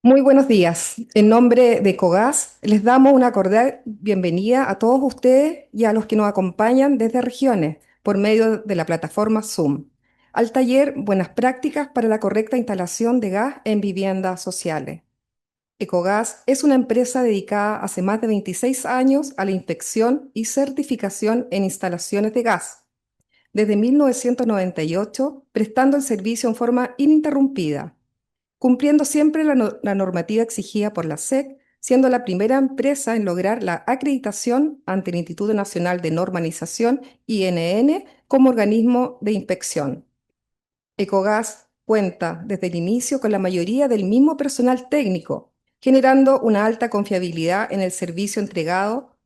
Muy buenos días. En nombre de Ecogas, les damos una cordial bienvenida a todos ustedes y a los que nos acompañan desde regiones por medio de la plataforma Zoom al taller Buenas prácticas para la correcta instalación de gas en viviendas sociales. Ecogas es una empresa dedicada hace más de 26 años a la inspección y certificación en instalaciones de gas. Desde 1998, prestando el servicio en forma ininterrumpida, cumpliendo siempre la normativa exigida por la SEC, siendo la primera empresa en lograr la acreditación ante el Instituto Nacional de Normalización, INN, como organismo de inspección. Ecogas cuenta desde el inicio con la mayoría del mismo personal técnico, generando una alta confiabilidad en el servicio entregado,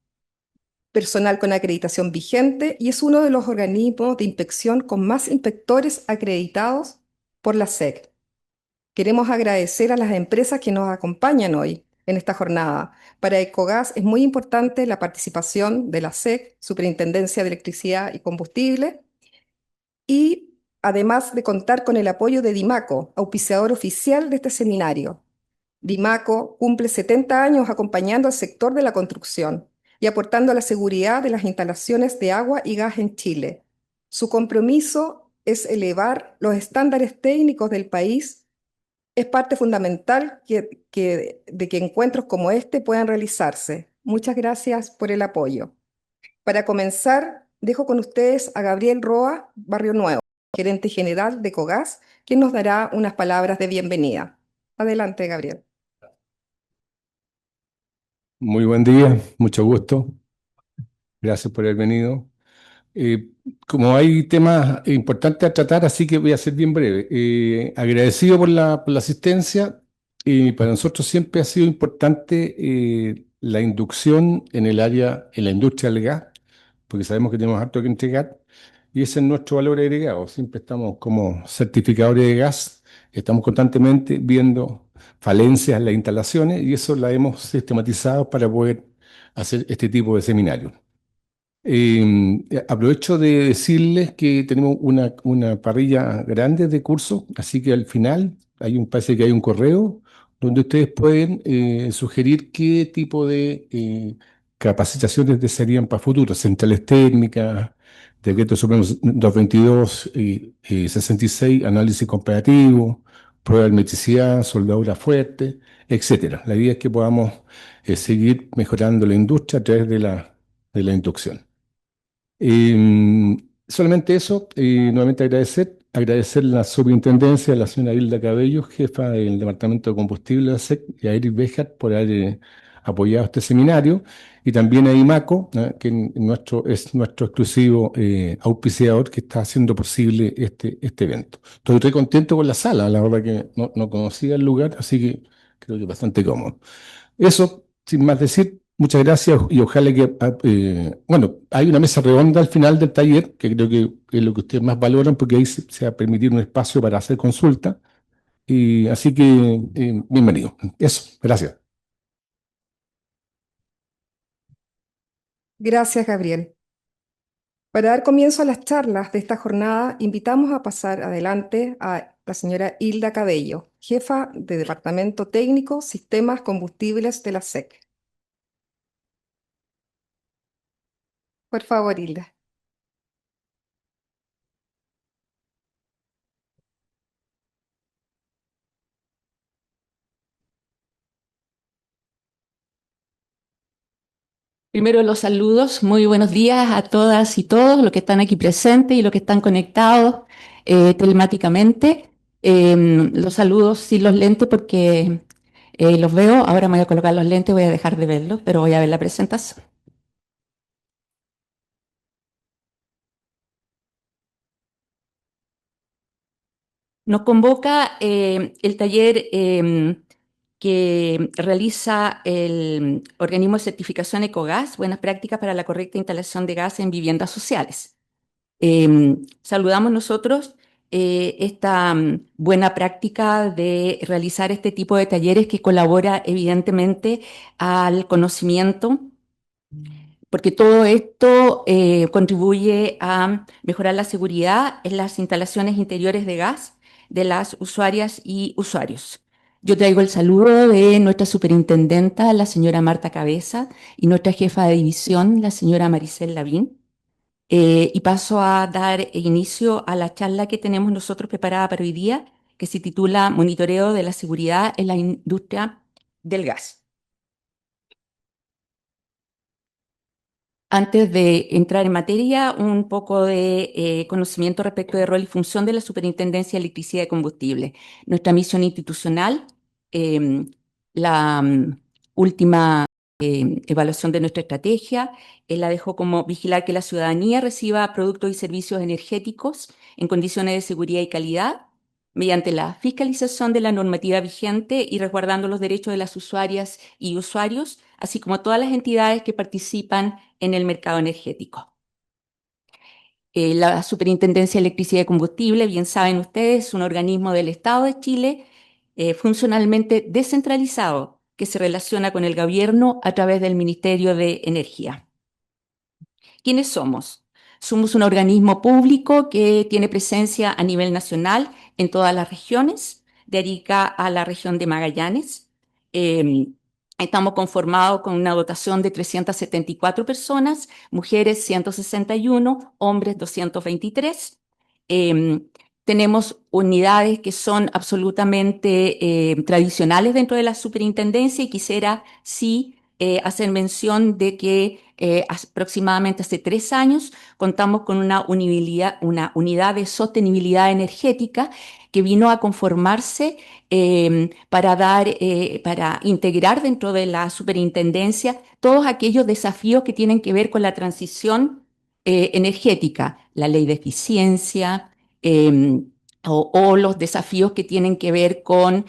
personal con acreditación vigente, y es uno de los organismos de inspección con más inspectores acreditados por la SEC. Queremos agradecer a las empresas que nos acompañan hoy en esta jornada. Para Ecogas es muy importante la participación de la SEC, Superintendencia de Electricidad y Combustible, y además de contar con el apoyo de Dimaco, auspiciador oficial de este seminario. Dimaco cumple 70 años acompañando al sector de la construcción y aportando a la seguridad de las instalaciones de agua y gas en Chile. Su compromiso es elevar los estándares técnicos del país. Es parte fundamental de que encuentros como este puedan realizarse. Muchas gracias por el apoyo. Para comenzar, dejo con ustedes a Gabriel Roa, Barrio Nuevo, gerente general de Cogas, quien nos dará unas palabras de bienvenida. Adelante, Gabriel. Muy buen día, mucho gusto. Gracias por haber venido. Eh, Como hay temas importantes a tratar, así que voy a ser bien breve. Agradecido por la asistencia. Para nosotros siempre ha sido importante la inducción en el área, en la industria del gas, porque sabemos que tenemos harto que entregar y ese es nuestro valor agregado. Siempre estamos como certificadores de gas, estamos constantemente viendo falencias en las instalaciones y eso la hemos sistematizado para poder hacer este tipo de seminarios. Aprovecho de decirles que tenemos una parrilla grande de cursos, así que al final parece que hay un correo donde ustedes pueden sugerir qué tipo de capacitaciones desearían para futuro, centrales técnicas, decreto supremo 222 y 66, análisis comparativo, prueba de hermeticidad, soldadura fuerte, etcétera. La idea es que podamos seguir mejorando la industria a través de la inducción. Solamente eso, nuevamente agradecer la superintendencia, a la señora Hilda Cabello, jefa del Departamento de Combustible de la SEC, y a Eric Bejar por haber apoyado este seminario, y también a IMACO, que es nuestro exclusivo auspiciador que está haciendo posible este evento. Estoy muy contento con la sala, la verdad que no conocía el lugar, así que creo que es bastante cómodo. Eso, sin más decir, muchas gracias y ojalá que, bueno, hay una mesa redonda al final del taller, que creo que es lo que ustedes más valoran, porque ahí se va a permitir un espacio para hacer consulta. Y así que, bienvenido. Eso, gracias. Gracias, Gabriel. Para dar comienzo a las charlas de esta jornada, invitamos a pasar adelante a la señora Hilda Cabello, jefa de Departamento Técnico Sistemas Combustibles de la SEC. Por favor, Hilda. Primero los saludos, muy buenos días a todas y todos los que están aquí presentes y los que están conectados telemáticamente. Los saludos sin los lentes porque los veo, ahora me voy a colocar los lentes, voy a dejar de verlos, pero voy a ver la presentación. Nos convoca el taller que realiza el organismo de certificación Ecogas, Buenas prácticas para la correcta instalación de gas en viviendas sociales. Saludamos nosotros esta buena práctica de realizar este tipo de talleres que colabora evidentemente al conocimiento, porque todo esto contribuye a mejorar la seguridad en las instalaciones interiores de gas de las usuarias y usuarios. Yo traigo el saludo de nuestra superintendenta, la señora Marta Cabeza, y nuestra jefa de división, la señora Maricel Lavín. Y paso a dar inicio a la charla que tenemos nosotros preparada para hoy día, que se titula Monitoreo de la seguridad en la industria del gas. Antes de entrar en materia, un poco de conocimiento respecto del rol y función de la Superintendencia de Electricidad y Combustible. Nuestra misión institucional, eh, la última evaluación de nuestra estrategia, la dejó como vigilar que la ciudadanía reciba productos y servicios energéticos en condiciones de seguridad y calidad, mediante la fiscalización de la normativa vigente y resguardando los derechos de las usuarias y usuarios, así como todas las entidades que participan en el mercado energético. La Superintendencia de Electricidad y Combustible, bien saben ustedes, es un organismo del Estado de Chile funcionalmente descentralizado que se relaciona con el gobierno a través del Ministerio de Energía. ¿Quiénes somos? Somos un organismo público que tiene presencia a nivel nacional en todas las regiones, de Arica a la región de Magallanes. Estamos conformados con una dotación de 374 personas, mujeres 161, hombres 223. Eh, Tenemos unidades que son absolutamente tradicionales dentro de la superintendencia y quisiera sí hacer mención de que aproximadamente hace 3 años contamos con una unidad de sostenibilidad energética que vino a conformarse para integrar dentro de la superintendencia todos aquellos desafíos que tienen que ver con la transición energética, la ley de eficiencia, eh, o los desafíos que tienen que ver con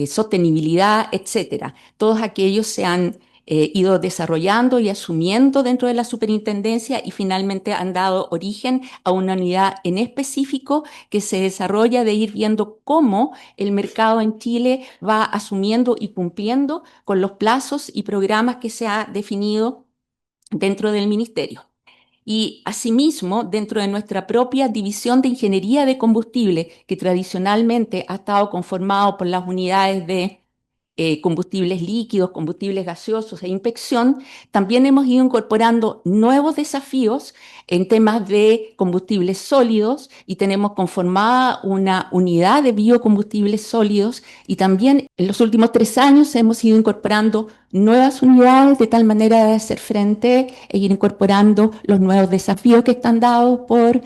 sostenibilidad, etcétera. Todos aquellos se han ido desarrollando y asumiendo dentro de la superintendencia y finalmente han dado origen a una unidad en específico que se desarrolla de ir viendo cómo el mercado en Chile va asumiendo y cumpliendo con los plazos y programas que se ha definido dentro del ministerio. Y asimismo, dentro de nuestra propia división de ingeniería de combustible, que tradicionalmente ha estado conformado por las unidades de combustibles líquidos, combustibles gaseosos e inspección, también hemos ido incorporando nuevos desafíos en temas de combustibles sólidos y tenemos conformada una unidad de biocombustibles sólidos y también en los últimos 3 años hemos ido incorporando nuevas unidades de tal manera de hacer frente e ir incorporando los nuevos desafíos que están dados por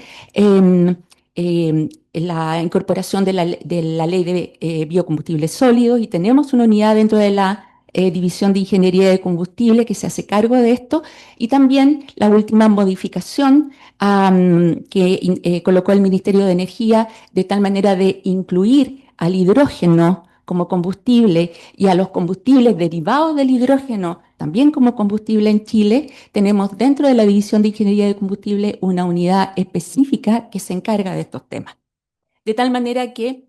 la incorporación de la ley de biocombustibles sólidos y tenemos una unidad dentro de la División de Ingeniería de Combustible que se hace cargo de esto y también la última modificación que colocó el Ministerio de Energía de tal manera de incluir al hidrógeno como combustible y a los combustibles derivados del hidrógeno también como combustible en Chile, tenemos dentro de la División de Ingeniería de Combustible una unidad específica que se encarga de estos temas. De tal manera que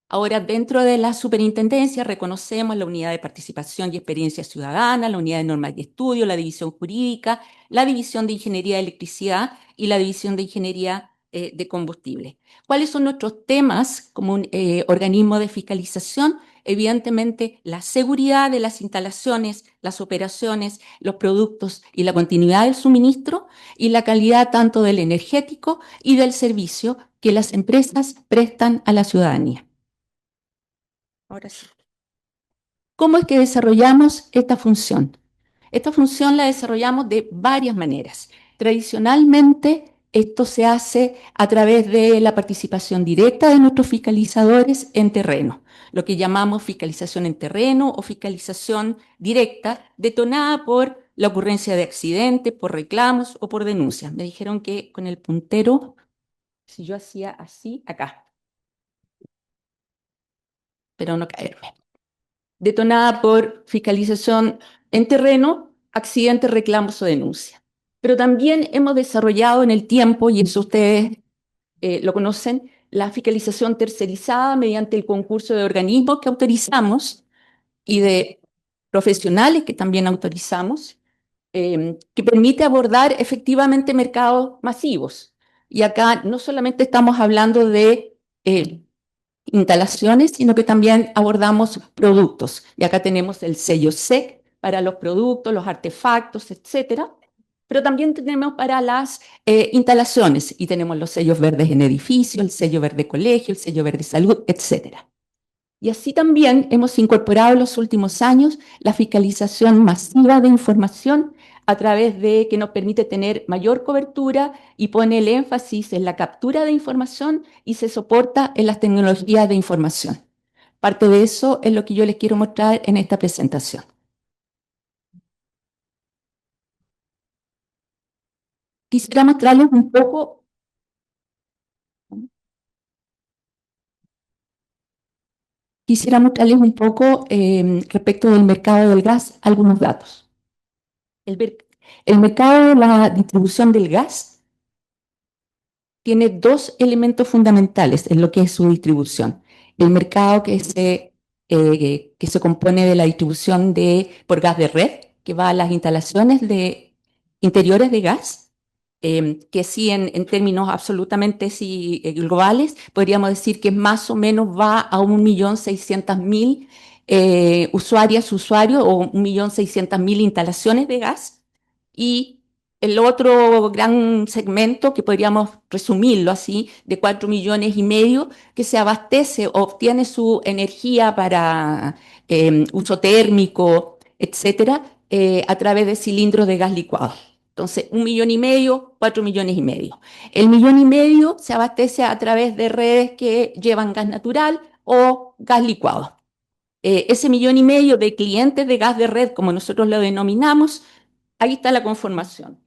ahora dentro de la superintendencia reconocemos la unidad de participación y experiencia ciudadana, la unidad de normas y estudio, la división jurídica, la división de ingeniería de electricidad y la división de ingeniería de combustible. ¿Cuáles son nuestros temas como un organismo de fiscalización? Evidentemente, la seguridad de las instalaciones, las operaciones, los productos y la continuidad del suministro y la calidad tanto del energético y del servicio que las empresas prestan a la ciudadanía. Ahora sí. ¿Cómo es que desarrollamos esta función? Esta función la desarrollamos de varias maneras. Tradicionalmente, esto se hace a través de la participación directa de nuestros fiscalizadores en terreno, lo que llamamos fiscalización en terreno o fiscalización directa, detonada por la ocurrencia de accidentes, por reclamos o por denuncias. Me dijeron que con el puntero, si yo hacía así, acá, pero no caerme. Detonada por fiscalización en terreno, accidentes, reclamos o denuncias. Pero también hemos desarrollado en el tiempo, y eso ustedes lo conocen, la fiscalización tercerizada mediante el concurso de organismos que autorizamos y de profesionales que también autorizamos, que permite abordar efectivamente mercados masivos. Y acá no solamente estamos hablando de instalaciones, sino que también abordamos productos. Y acá tenemos el sello SEC para los productos, los artefactos, etcétera. Pero también tenemos para las instalaciones y tenemos los sellos verdes en edificio, el sello verde colegio, el sello verde salud, etcétera. Y así también hemos incorporado en los últimos años la fiscalización masiva de información a través de que nos permite tener mayor cobertura y pone el énfasis en la captura de información y se soporta en las tecnologías de información. Parte de eso es lo que yo les quiero mostrar en esta presentación. Quisiera mostrarles un poco respecto del mercado del gas, algunos datos. El mercado de la distribución del gas tiene dos elementos fundamentales en lo que es su distribución. El mercado que se compone de la distribución por gas de red, que va a las instalaciones interiores de gas, que sí en términos absolutamente globales, podríamos decir que más o menos va a 1.600.000 usuarios o 1.600.000 instalaciones de gas. Y el otro gran segmento, que podríamos resumirlo así, de 4,5 millones, que se abastece o obtiene su energía para uso térmico, etcétera, a través de cilindros de gas licuado. Entonces, 1,5 millones, 4,5 millones. El 1,5 millones se abastece a través de redes que llevan gas natural o gas licuado. Ese 1,5 millones de clientes de gas de red, como nosotros lo denominamos, ahí está la conformación.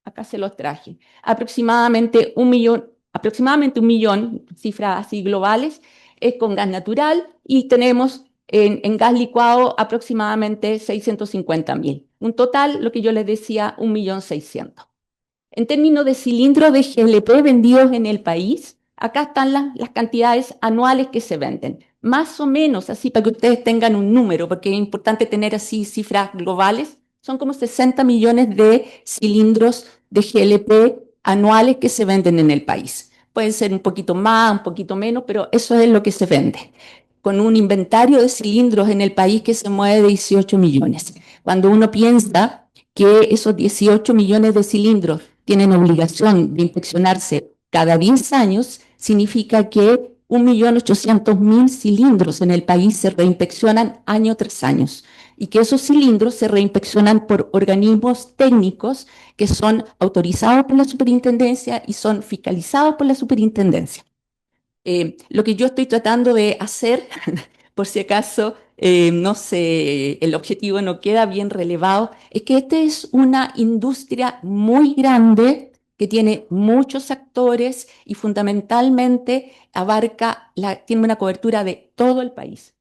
Acá se los traje. Aproximadamente 1 millón, cifras así globales, es con gas natural y tenemos en gas licuado aproximadamente 650.000. Un total, lo que yo les decía, 1,600,000. En términos de cilindros de GLP vendidos en el país, acá están las cantidades anuales que se venden. Más o menos, así para que ustedes tengan un número, porque es importante tener así cifras globales, son como 60 millones de cilindros de GLP anuales que se venden en el país. Pueden ser un poquito más, un poquito menos, pero eso es lo que se vende, con un inventario de cilindros en el país que se mueve de 18 millones. Cuando uno piensa que esos 18 millones de cilindros tienen obligación de inspeccionarse cada 10 años, significa que 1.800.000 cilindros en el país se reinspeccionan año tras año y que esos cilindros se reinspeccionan por organismos técnicos que son autorizados por la superintendencia y son fiscalizados por la superintendencia. Lo que yo estoy tratando de hacer, por si acaso, no sé, el objetivo no queda bien relevado, es que esta es una industria muy grande que tiene muchos actores y fundamentalmente tiene una cobertura de todo el país.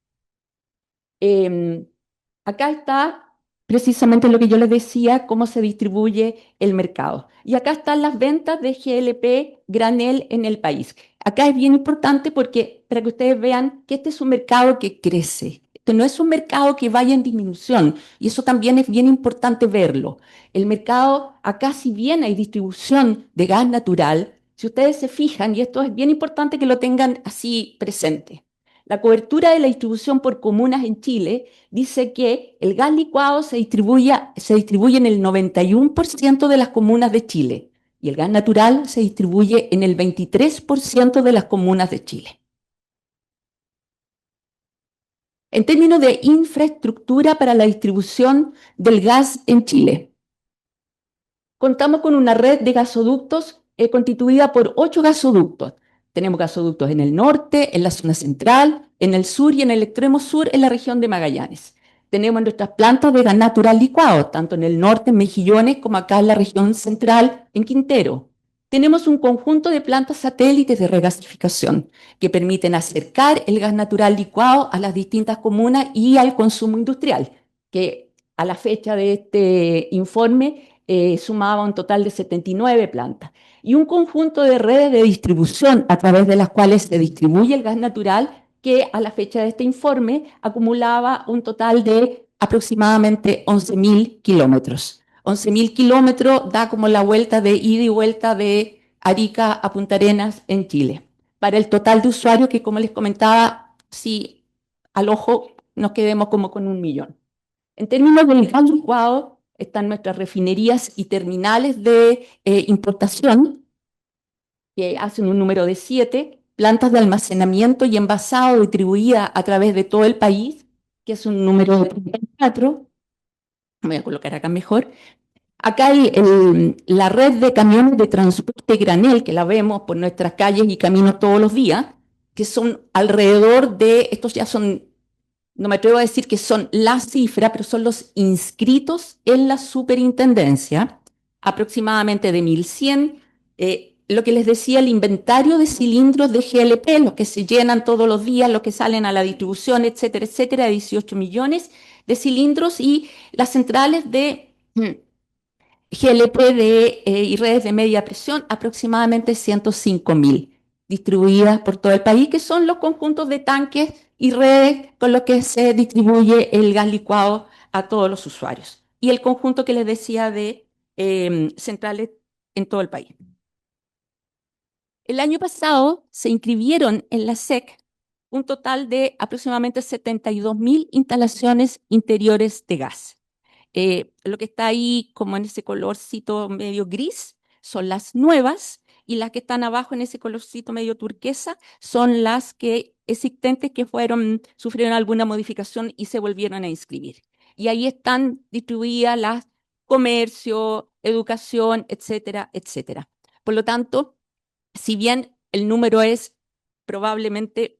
Acá está precisamente lo que yo les decía, cómo se distribuye el mercado. Y acá están las ventas de GLP granel en el país. Acá es bien importante para que ustedes vean que este es un mercado que crece. Este no es un mercado que vaya en disminución, y eso también es bien importante verlo. El mercado, acá si bien hay distribución de gas natural, si ustedes se fijan, y esto es bien importante que lo tengan así presente, la cobertura de la distribución por comunas en Chile dice que el gas licuado se distribuye en el 91% de las comunas de Chile y el gas natural se distribuye en el 23% de las comunas de Chile. En términos de infraestructura para la distribución del gas en Chile, contamos con una red de gasoductos constituida por 8 gasoductos. Tenemos gasoductos en el norte, en la zona central, en el sur y en el extremo sur en la región de Magallanes. Tenemos nuestras plantas de gas natural licuado, tanto en el norte, en Mejillones, como acá en la región central, en Quintero. Tenemos un conjunto de plantas satélites de regasificación que permiten acercar el gas natural licuado a las distintas comunas y al consumo industrial, que a la fecha de este informe sumaba un total de 79 plantas. Y un conjunto de redes de distribución a través de las cuales se distribuye el gas natural, que a la fecha de este informe acumulaba un total de aproximadamente 11.000 kilómetros. 11.000 kilómetros da como la vuelta de ida y vuelta de Arica a Punta Arenas en Chile. para el total de usuarios que, como les comentaba, si al ojo nos quedemos como con 1 millón. En términos del gas licuado, están nuestras refinerías y terminales de importación, que hacen un número de 7, plantas de almacenamiento y envasado distribuidas a través de todo el país, que es un número de 34. Voy a colocar acá mejor. Acá hay la red de camiones de transporte granel, que la vemos por nuestras calles y caminos todos los días, que son alrededor de, estos ya son, no me atrevo a decir que son la cifra, pero son los inscritos en la superintendencia, aproximadamente de 1.100. Lo que les decía, el inventario de cilindros de GLP, los que se llenan todos los días, los que salen a la distribución, etcétera, 18 millones de cilindros, y las centrales de GLP y redes de media presión, aproximadamente 105.000, distribuidas por todo el país, que son los conjuntos de tanques y redes con los que se distribuye el gas licuado a todos los usuarios. Y el conjunto que les decía de centrales en todo el país. El año pasado se inscribieron en la SEC un total de aproximadamente 72.000 instalaciones interiores de gas. Lo que está ahí como en ese colorcito medio gris son las nuevas, y las que están abajo en ese colorcito medio turquesa son las que existentes que sufrieron alguna modificación y se volvieron a inscribir. Y ahí están distribuidas las comercio, educación, etcétera. Por lo tanto, si bien el número es probablemente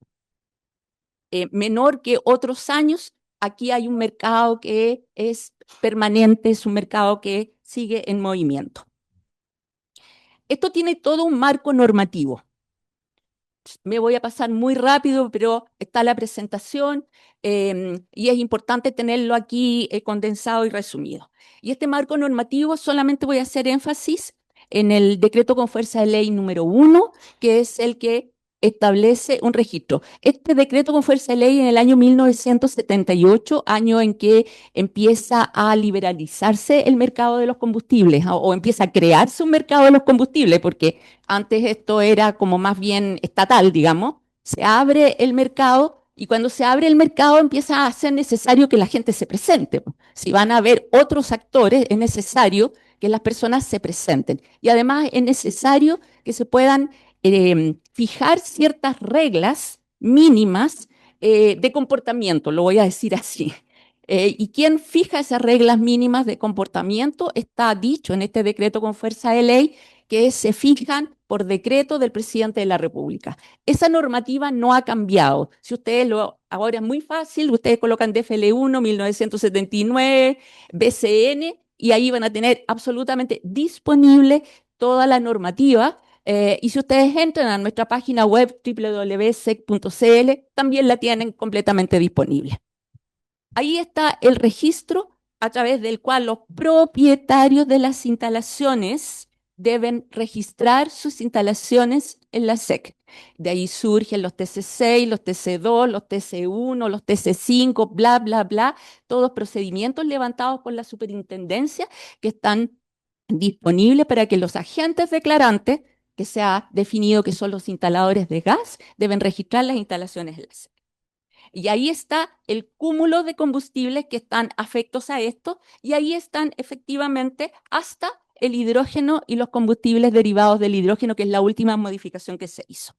menor que otros años, aquí hay un mercado que es permanente, es un mercado que sigue en movimiento. Esto tiene todo un marco normativo. Me voy a pasar muy rápido, pero está la presentación y es importante tenerlo aquí condensado y resumido. Y este marco normativo solamente voy a hacer énfasis en el decreto con fuerza de ley número 1, que es el que establece un registro. Este decreto con fuerza de ley en el año 1978, año en que empieza a liberalizarse el mercado de los combustibles, o empieza a crearse un mercado de los combustibles, porque antes esto era como más bien estatal, digamos. Se abre el mercado, y cuando se abre el mercado empieza a ser necesario que la gente se presente. Si van a haber otros actores, es necesario que las personas se presenten. Y además es necesario que se puedan fijar ciertas reglas mínimas de comportamiento, lo voy a decir así. ¿Y quién fija esas reglas mínimas de comportamiento? Está dicho en este decreto con fuerza de ley, que se fijan por decreto del presidente de la República. Esa normativa no ha cambiado. Si ustedes ahora es muy fácil, ustedes colocan DFL1, 1979, BCN, y ahí van a tener absolutamente disponible toda la normativa. Y si ustedes entran a nuestra página web www.sec.cl, también la tienen completamente disponible. Ahí está el registro a través del cual los propietarios de las instalaciones deben registrar sus instalaciones en la SEC. De ahí surgen los TC6, los TC2, los TC1, los TC5, bla, bla, bla, todos procedimientos levantados por la superintendencia que están disponibles para que los agentes declarantes, que se ha definido que son los instaladores de gas, deben registrar las instalaciones en la SEC. Y ahí está el cúmulo de combustibles que están afectos a esto, y ahí están efectivamente hasta el hidrógeno y los combustibles derivados del hidrógeno, que es la última modificación que se hizo.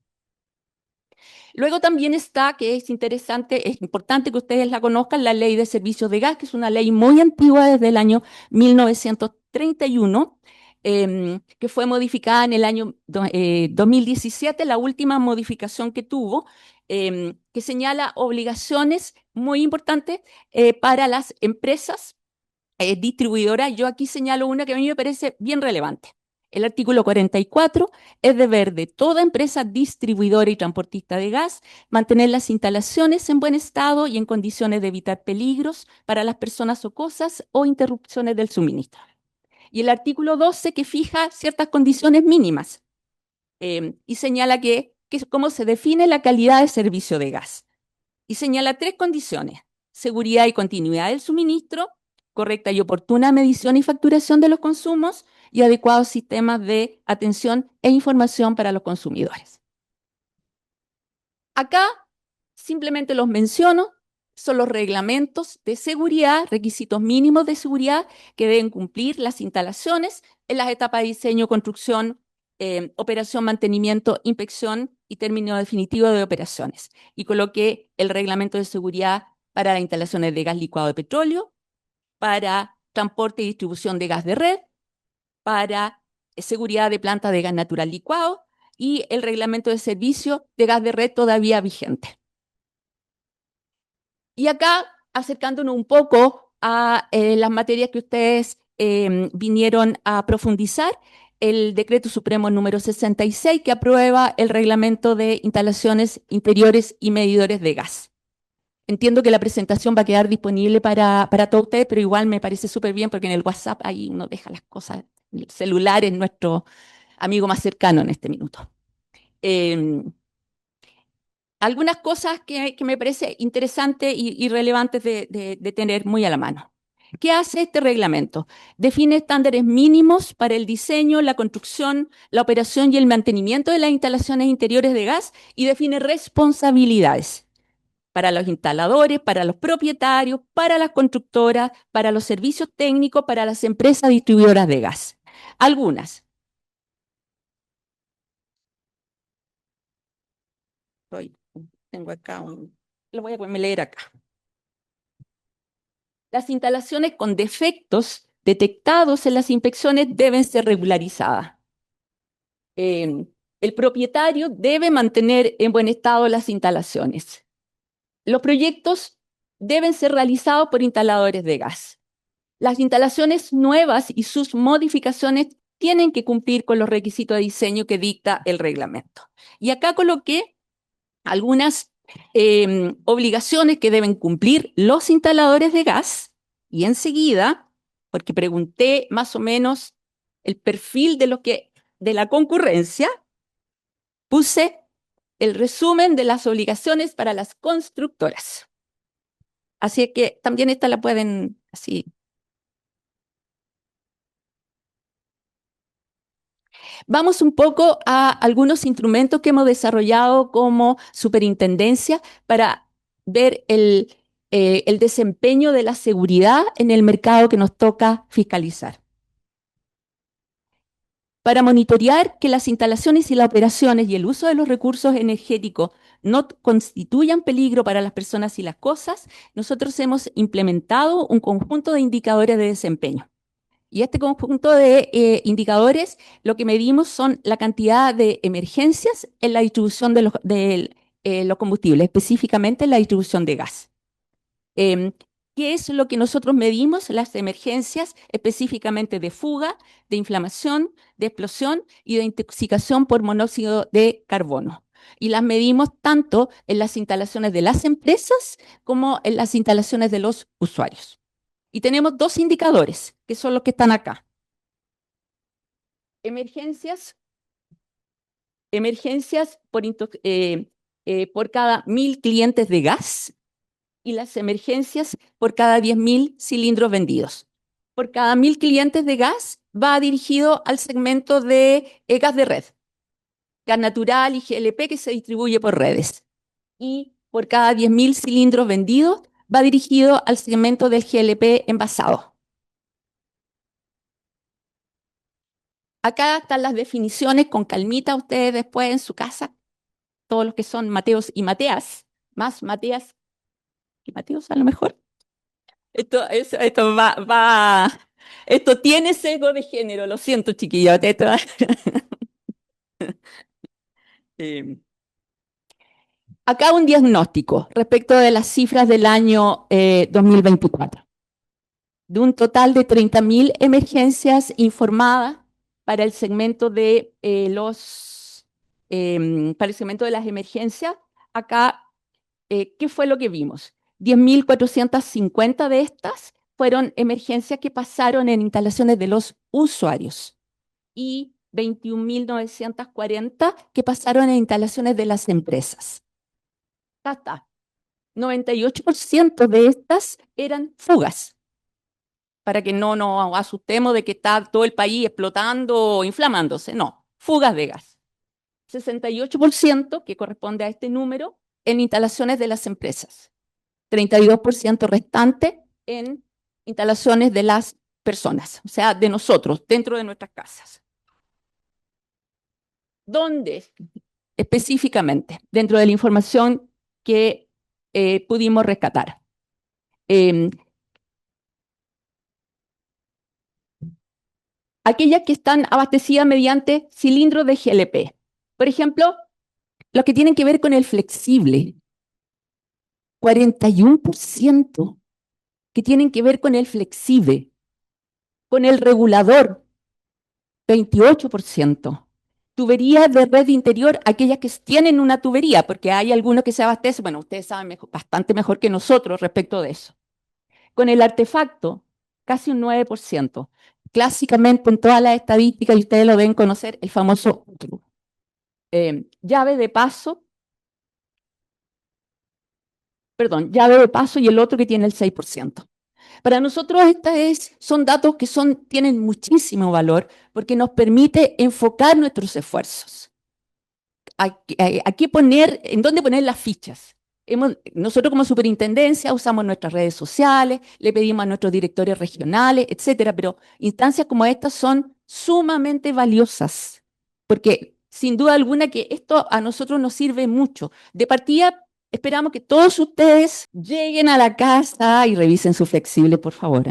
Luego también está, que es interesante, es importante que ustedes la conozcan, la Ley de Servicios de Gas, que es una ley muy antigua, desde el año 1931, que fue modificada en el año 2017, la última modificación que tuvo, que señala obligaciones muy importantes para las empresas distribuidoras. Yo aquí señalo una que a mí me parece bien relevante. El artículo 44 es deber de toda empresa distribuidora y transportista de gas mantener las instalaciones en buen estado y en condiciones de evitar peligros para las personas o cosas o interrupciones del suministro. Y el artículo 12, que fija ciertas condiciones mínimas y señala cómo se define la calidad de servicio de gas. Y señala 3 condiciones: seguridad y continuidad del suministro, correcta y oportuna medición y facturación de los consumos, y adecuados sistemas de atención e información para los consumidores. Acá simplemente los menciono, son los reglamentos de seguridad, requisitos mínimos de seguridad que deben cumplir las instalaciones en las etapas de diseño, construcción, operación, mantenimiento, inspección y término definitivo de operaciones. Y coloqué el reglamento de seguridad para las instalaciones de gas licuado de petróleo, para transporte y distribución de gas de red, para seguridad de plantas de gas natural licuado y el reglamento de servicio de gas de red todavía vigente. Y acá, acercándonos un poco a las materias que ustedes vinieron a profundizar, el Decreto Supremo número 66 que aprueba el reglamento de instalaciones interiores y medidores de gas. Entiendo que la presentación va a quedar disponible para todos ustedes, pero igual me parece súper bien porque en el WhatsApp ahí uno deja las cosas, el celular es nuestro amigo más cercano en este minuto. Algunas cosas que me parece interesante y relevantes de tener muy a la mano. ¿Qué hace este reglamento? Define estándares mínimos para el diseño, la construcción, la operación y el mantenimiento de las instalaciones interiores de gas y define responsabilidades para los instaladores, para los propietarios, para las constructoras, para los servicios técnicos, para las empresas distribuidoras de gas. Algunas. Tengo acá lo voy a leer acá. Las instalaciones con defectos detectados en las inspecciones deben ser regularizadas. El propietario debe mantener en buen estado las instalaciones. Los proyectos deben ser realizados por instaladores de gas. Las instalaciones nuevas y sus modificaciones tienen que cumplir con los requisitos de diseño que dicta el reglamento. Y acá coloqué algunas obligaciones que deben cumplir los instaladores de gas y enseguida, porque pregunté más o menos el perfil de la concurrencia, puse el resumen de las obligaciones para las constructoras. Así que también esta la pueden así. Vamos un poco a algunos instrumentos que hemos desarrollado como superintendencia para ver el desempeño de la seguridad en el mercado que nos toca fiscalizar. Para monitorear que las instalaciones y las operaciones y el uso de los recursos energéticos no constituyan peligro para las personas y las cosas, nosotros hemos implementado un conjunto de indicadores de desempeño. Y este conjunto de indicadores, lo que medimos son la cantidad de emergencias en la distribución de los combustibles, específicamente en la distribución de gas. ¿Qué es lo que nosotros medimos? Las emergencias específicamente de fuga, de inflamación, de explosión y de intoxicación por monóxido de carbono. Y las medimos tanto en las instalaciones de las empresas como en las instalaciones de los usuarios. Y tenemos dos indicadores, que son los que están acá. Emergencias por cada 1000 clientes de gas y las emergencias por cada 10.000 cilindros vendidos. Por cada 1000 clientes de gas va dirigido al segmento de gas de red, gas natural y GLP que se distribuye por redes. Y por cada 10.000 cilindros vendidos va dirigido al segmento del GLP envasado. Acá están las definiciones con calmita ustedes después en su casa, todos los que son Mateos y Mateas, más Mateas que Mateos a lo mejor. Esto tiene sesgo de género, lo siento, chiquillos. Acá un diagnóstico respecto de las cifras del año 2024. De un total de 30.000 emergencias informadas para el segmento de para el segmento de las emergencias, acá, ¿qué fue lo que vimos? 10.450 de estas fueron emergencias que pasaron en instalaciones de los usuarios y 21.940 que pasaron en instalaciones de las empresas. Acá está. 98% de estas eran fugas, para que no nos asustemos de que está todo el país explotando o inflamándose. No, fugas de gas. 68%, que corresponde a este número, en instalaciones de las empresas, 32% restante en instalaciones de las personas, o sea, de nosotros, dentro de nuestras casas. ¿Dónde? Específicamente, dentro de la información que pudimos rescatar. Aquellas que están abastecidas mediante cilindros de GLP. Por ejemplo, los que tienen que ver con el flexible. 41% que tienen que ver con el flexible. Con el regulador, 28%. Tuberías de red interior, aquellas que tienen una tubería, porque hay algunos que se abastecen, bueno, ustedes saben bastante mejor que nosotros respecto de eso. Con el artefacto, casi un 9%. Clásicamente en todas las estadísticas, y ustedes lo deben conocer, el famoso llave de paso, llave de paso y el otro que tiene el 6%. Para nosotros son datos que tienen muchísimo valor porque nos permite enfocar nuestros esfuerzos. ¿En dónde poner las fichas? Nosotros como superintendencia usamos nuestras redes sociales, le pedimos a nuestros directores regionales, etcétera, pero instancias como estas son sumamente valiosas porque sin duda alguna que esto a nosotros nos sirve mucho. De partida, esperamos que todos ustedes lleguen a la casa y revisen su flexible, por favor.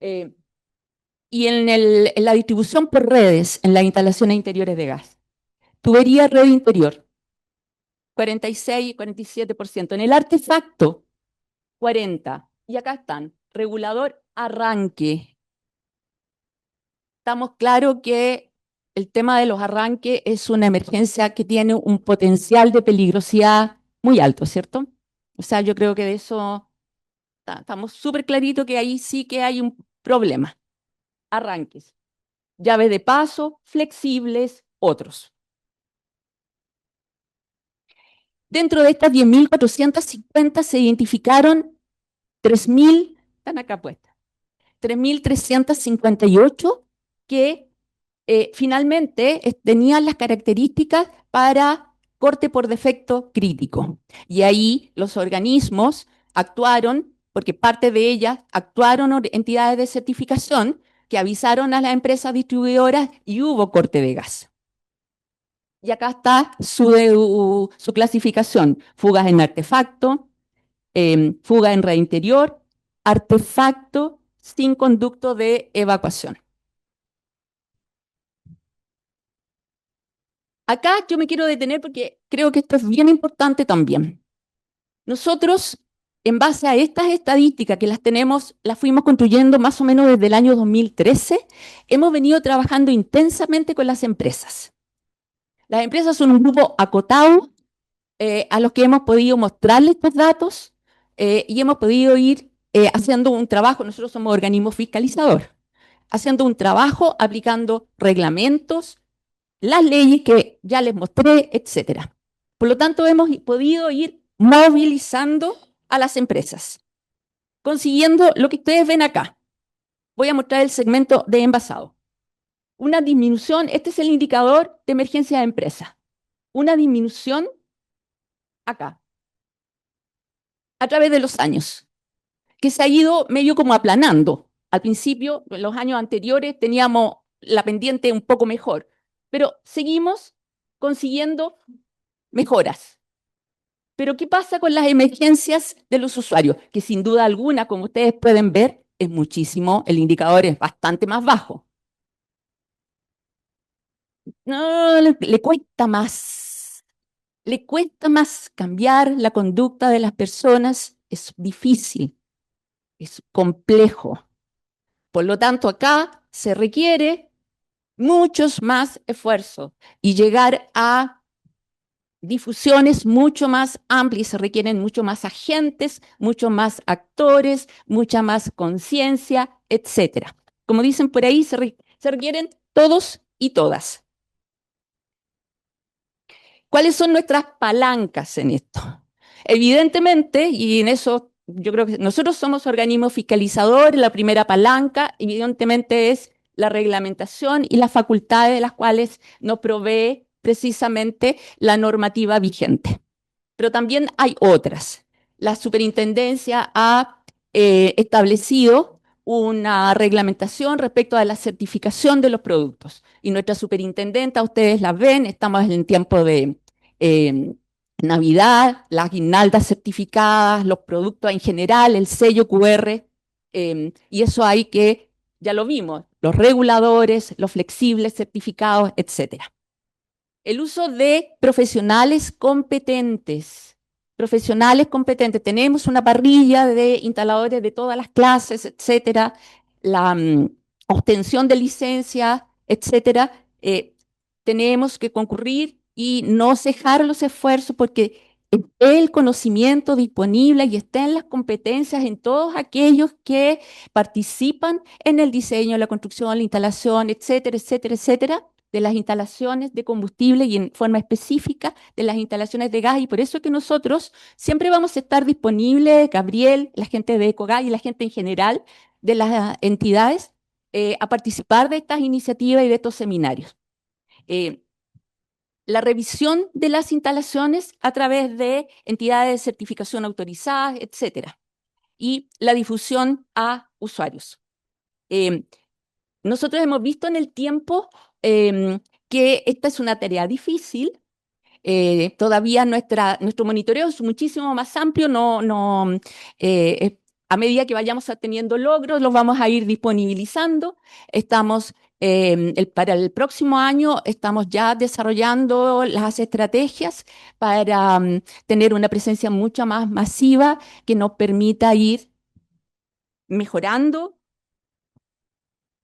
Y en la distribución por redes, en las instalaciones interiores de gas. Tubería red interior, 46 y 47%. En el artefacto, 40%. Y acá están, regulador arranque. Estamos claros que el tema de los arranques es una emergencia que tiene un potencial de peligrosidad muy alto, ¿cierto? O sea, yo creo que de eso estamos súper claritos que ahí sí que hay un problema. Arranques. Llaves de paso, flexibles, otros. Dentro de estas 10.450 se identificaron 3.000, están acá puestas, 3.358 que finalmente tenían las características para corte por defecto crítico. Y ahí los organismos actuaron, porque parte de ellas actuaron entidades de certificación que avisaron a las empresas distribuidoras y hubo corte de gas. Y acá está su clasificación: fugas en artefacto, fuga en red interior, artefacto sin conducto de evacuación. Acá yo me quiero detener porque creo que esto es bien importante también. Nosotros, en base a estas estadísticas que las fuimos construyendo más o menos desde el año 2013, hemos venido trabajando intensamente con las empresas. Las empresas son un grupo acotado a los que hemos podido mostrarles estos datos y hemos podido ir haciendo un trabajo. Nosotros somos organismo fiscalizador, haciendo un trabajo, aplicando reglamentos, las leyes que ya les mostré, etcétera. Por lo tanto, hemos podido ir movilizando a las empresas, consiguiendo lo que ustedes ven acá. Voy a mostrar el segmento de envasado. Una disminución, este es el indicador de emergencia de empresa. Una disminución acá, a través de los años, que se ha ido medio como aplanando. Al principio, en los años anteriores, teníamos la pendiente un poco mejor, pero seguimos consiguiendo mejoras. Pero ¿qué pasa con las emergencias de los usuarios? Que sin duda alguna, como ustedes pueden ver, es muchísimo, el indicador es bastante más bajo. No, le cuesta más. Le cuesta más cambiar la conducta de las personas, es difícil, es complejo. Por lo tanto, acá se requiere muchos más esfuerzos y llegar a difusiones mucho más amplias, se requieren mucho más agentes, mucho más actores, mucha más conciencia, etc. Como dicen por ahí, se requieren todos y todas. ¿Cuáles son nuestras palancas en esto? Evidentemente, y en eso yo creo que nosotros somos organismos fiscalizadores, la primera palanca evidentemente es la reglamentación y las facultades de las cuales nos provee precisamente la normativa vigente. pero también hay otras. La superintendencia ha establecido una reglamentación respecto a la certificación de los productos. Y nuestra superintendenta, ustedes la ven, estamos en tiempo de eh, Navidad, las guirnaldas certificadas, los productos en general, el sello QR, y eso hay que, ya lo vimos, los reguladores, los flexibles certificados, etcétera. El uso de profesionales competentes. Profesionales competentes. Tenemos una parrilla de instaladores de todas las clases, etcétera. La obtención de licencia, etcétera. Tenemos que concurrir y no cejar los esfuerzos porque esté el conocimiento disponible y estén las competencias en todos aquellos que participan en el diseño, la construcción, la instalación, etcétera, etcétera, etcétera, de las instalaciones de combustible y en forma específica de las instalaciones de gas. Y por eso es que nosotros siempre vamos a estar disponibles, Gabriel, la gente de Ecogas y la gente en general de las entidades, a participar de estas iniciativas y de estos seminarios. La revisión de las instalaciones a través de entidades de certificación autorizadas, etcétera, y la difusión a usuarios. Nosotros hemos visto en el tiempo que esta es una tarea difícil. Todavía nuestro monitoreo es muchísimo más amplio. A medida que vayamos teniendo logros, los vamos a ir disponibilizando. Para el próximo año estamos ya desarrollando las estrategias para tener una presencia mucho más masiva que nos permita ir mejorando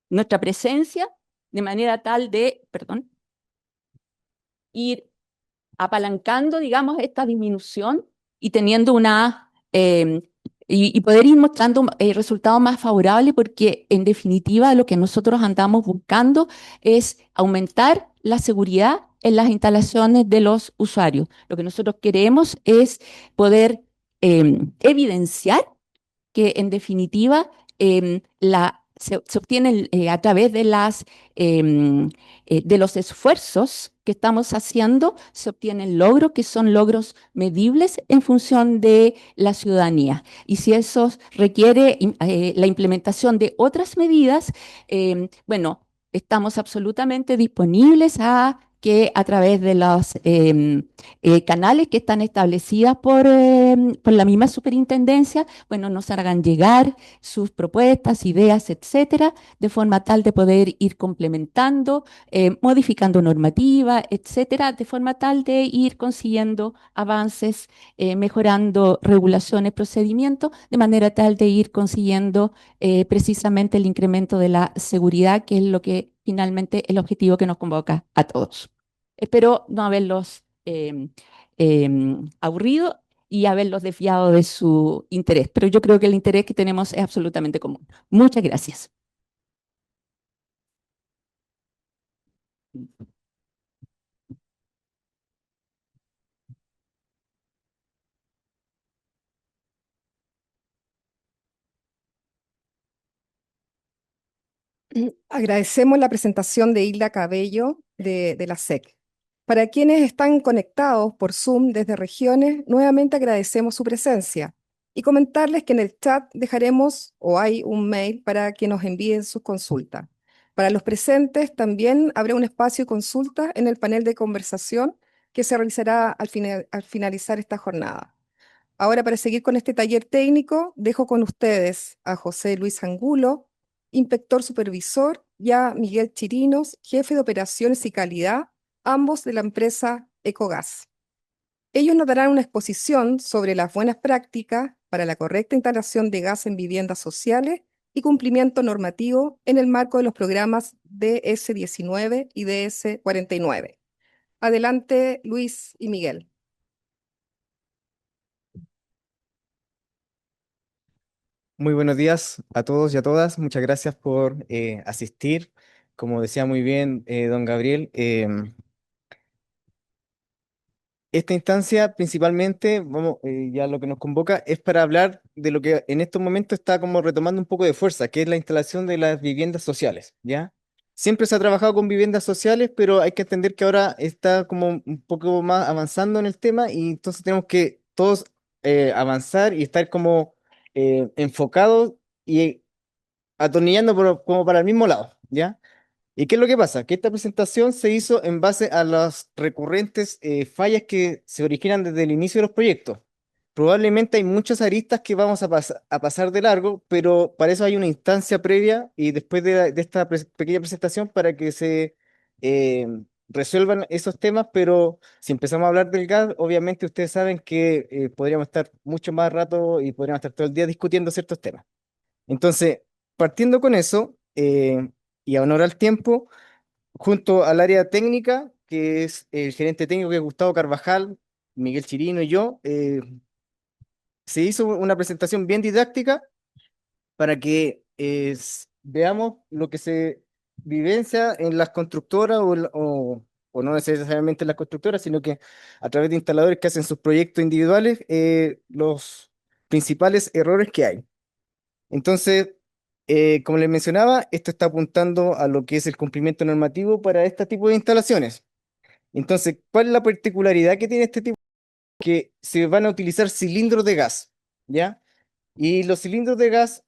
nuestra presencia de manera tal de, ir apalancando, digamos, esta disminución y teniendo y poder ir mostrando resultados más favorables, porque en definitiva lo que nosotros andamos buscando es aumentar la seguridad en las instalaciones de los usuarios. Lo que nosotros queremos es poder evidenciar que en definitiva se obtiene a través de los esfuerzos que estamos haciendo, se obtienen logros que son logros medibles en función de la ciudadanía. Y si eso requiere la implementación de otras medidas, bueno, estamos absolutamente disponibles a que a través de los canales que están establecidas por la misma superintendencia, bueno, nos hagan llegar sus propuestas, ideas, etcétera, de forma tal de poder ir complementando, modificando normativa, etcétera, de forma tal de ir consiguiendo avances, mejorando regulaciones, procedimientos, de manera tal de ir consiguiendo precisamente el incremento de la seguridad, que es lo que finalmente el objetivo que nos convoca a todos. Espero no haberlos aburrido y haberlos desviado de su interés, pero yo creo que el interés que tenemos es absolutamente común. Muchas gracias. Agradecemos la presentación de Hilda Cabello de la SEC. Para quienes están conectados por Zoom desde regiones, nuevamente agradecemos su presencia y comentarles que en el chat dejaremos o hay un mail para que nos envíen sus consultas. Para los presentes también habrá un espacio de consulta en el panel de conversación que se realizará al finalizar esta jornada. Ahora, para seguir con este taller técnico, dejo con ustedes a José Luis Angulo, inspector supervisor, y a Miguel Chirinos, jefe de operaciones y calidad, ambos de la empresa Ecogas. Ellos nos darán una exposición sobre las buenas prácticas para la correcta instalación de gas en viviendas sociales y cumplimiento normativo en el marco de los programas DS19 y DS49. Adelante, Luis y Miguel. Muy buenos días a todos y a todas. Muchas gracias por asistir. Como decía muy bien don Gabriel, esta instancia principalmente, ya lo que nos convoca es para hablar de lo que en estos momentos está como retomando un poco de fuerza, que es la instalación de las viviendas sociales, ¿ya? siempre se ha trabajado con viviendas sociales, pero hay que entender que ahora está como un poco más avanzando en el tema y entonces tenemos que todos avanzar y estar como enfocados y atornillando como para el mismo lado, ¿ya? ¿Y qué es lo que pasa? Que esta presentación se hizo en base a las recurrentes fallas que se originan desde el inicio de los proyectos. Probablemente hay muchas aristas que vamos a pasar de largo, pero para eso hay una instancia previa y después de esta pequeña presentación para que se eh, resuelvan esos temas, pero si empezamos a hablar del gas, obviamente ustedes saben que podríamos estar mucho más rato y podríamos estar todo el día discutiendo ciertos temas. Entonces, partiendo con eso, y a honor al tiempo, junto al área técnica, que es el gerente técnico que es Gustavo Carvajal, Miguel Chirino y yo, se hizo una presentación bien didáctica para que veamos lo que se vivencia en las constructoras o no necesariamente en las constructoras, sino que a través de instaladores que hacen sus proyectos individuales, los principales errores que hay. Entonces, como les mencionaba, esto está apuntando a lo que es el cumplimiento normativo para este tipo de instalaciones. Entonces, ¿cuál es la particularidad que tiene este tipo? Que se van a utilizar cilindros de gas, ¿ya? Y los cilindros de gas,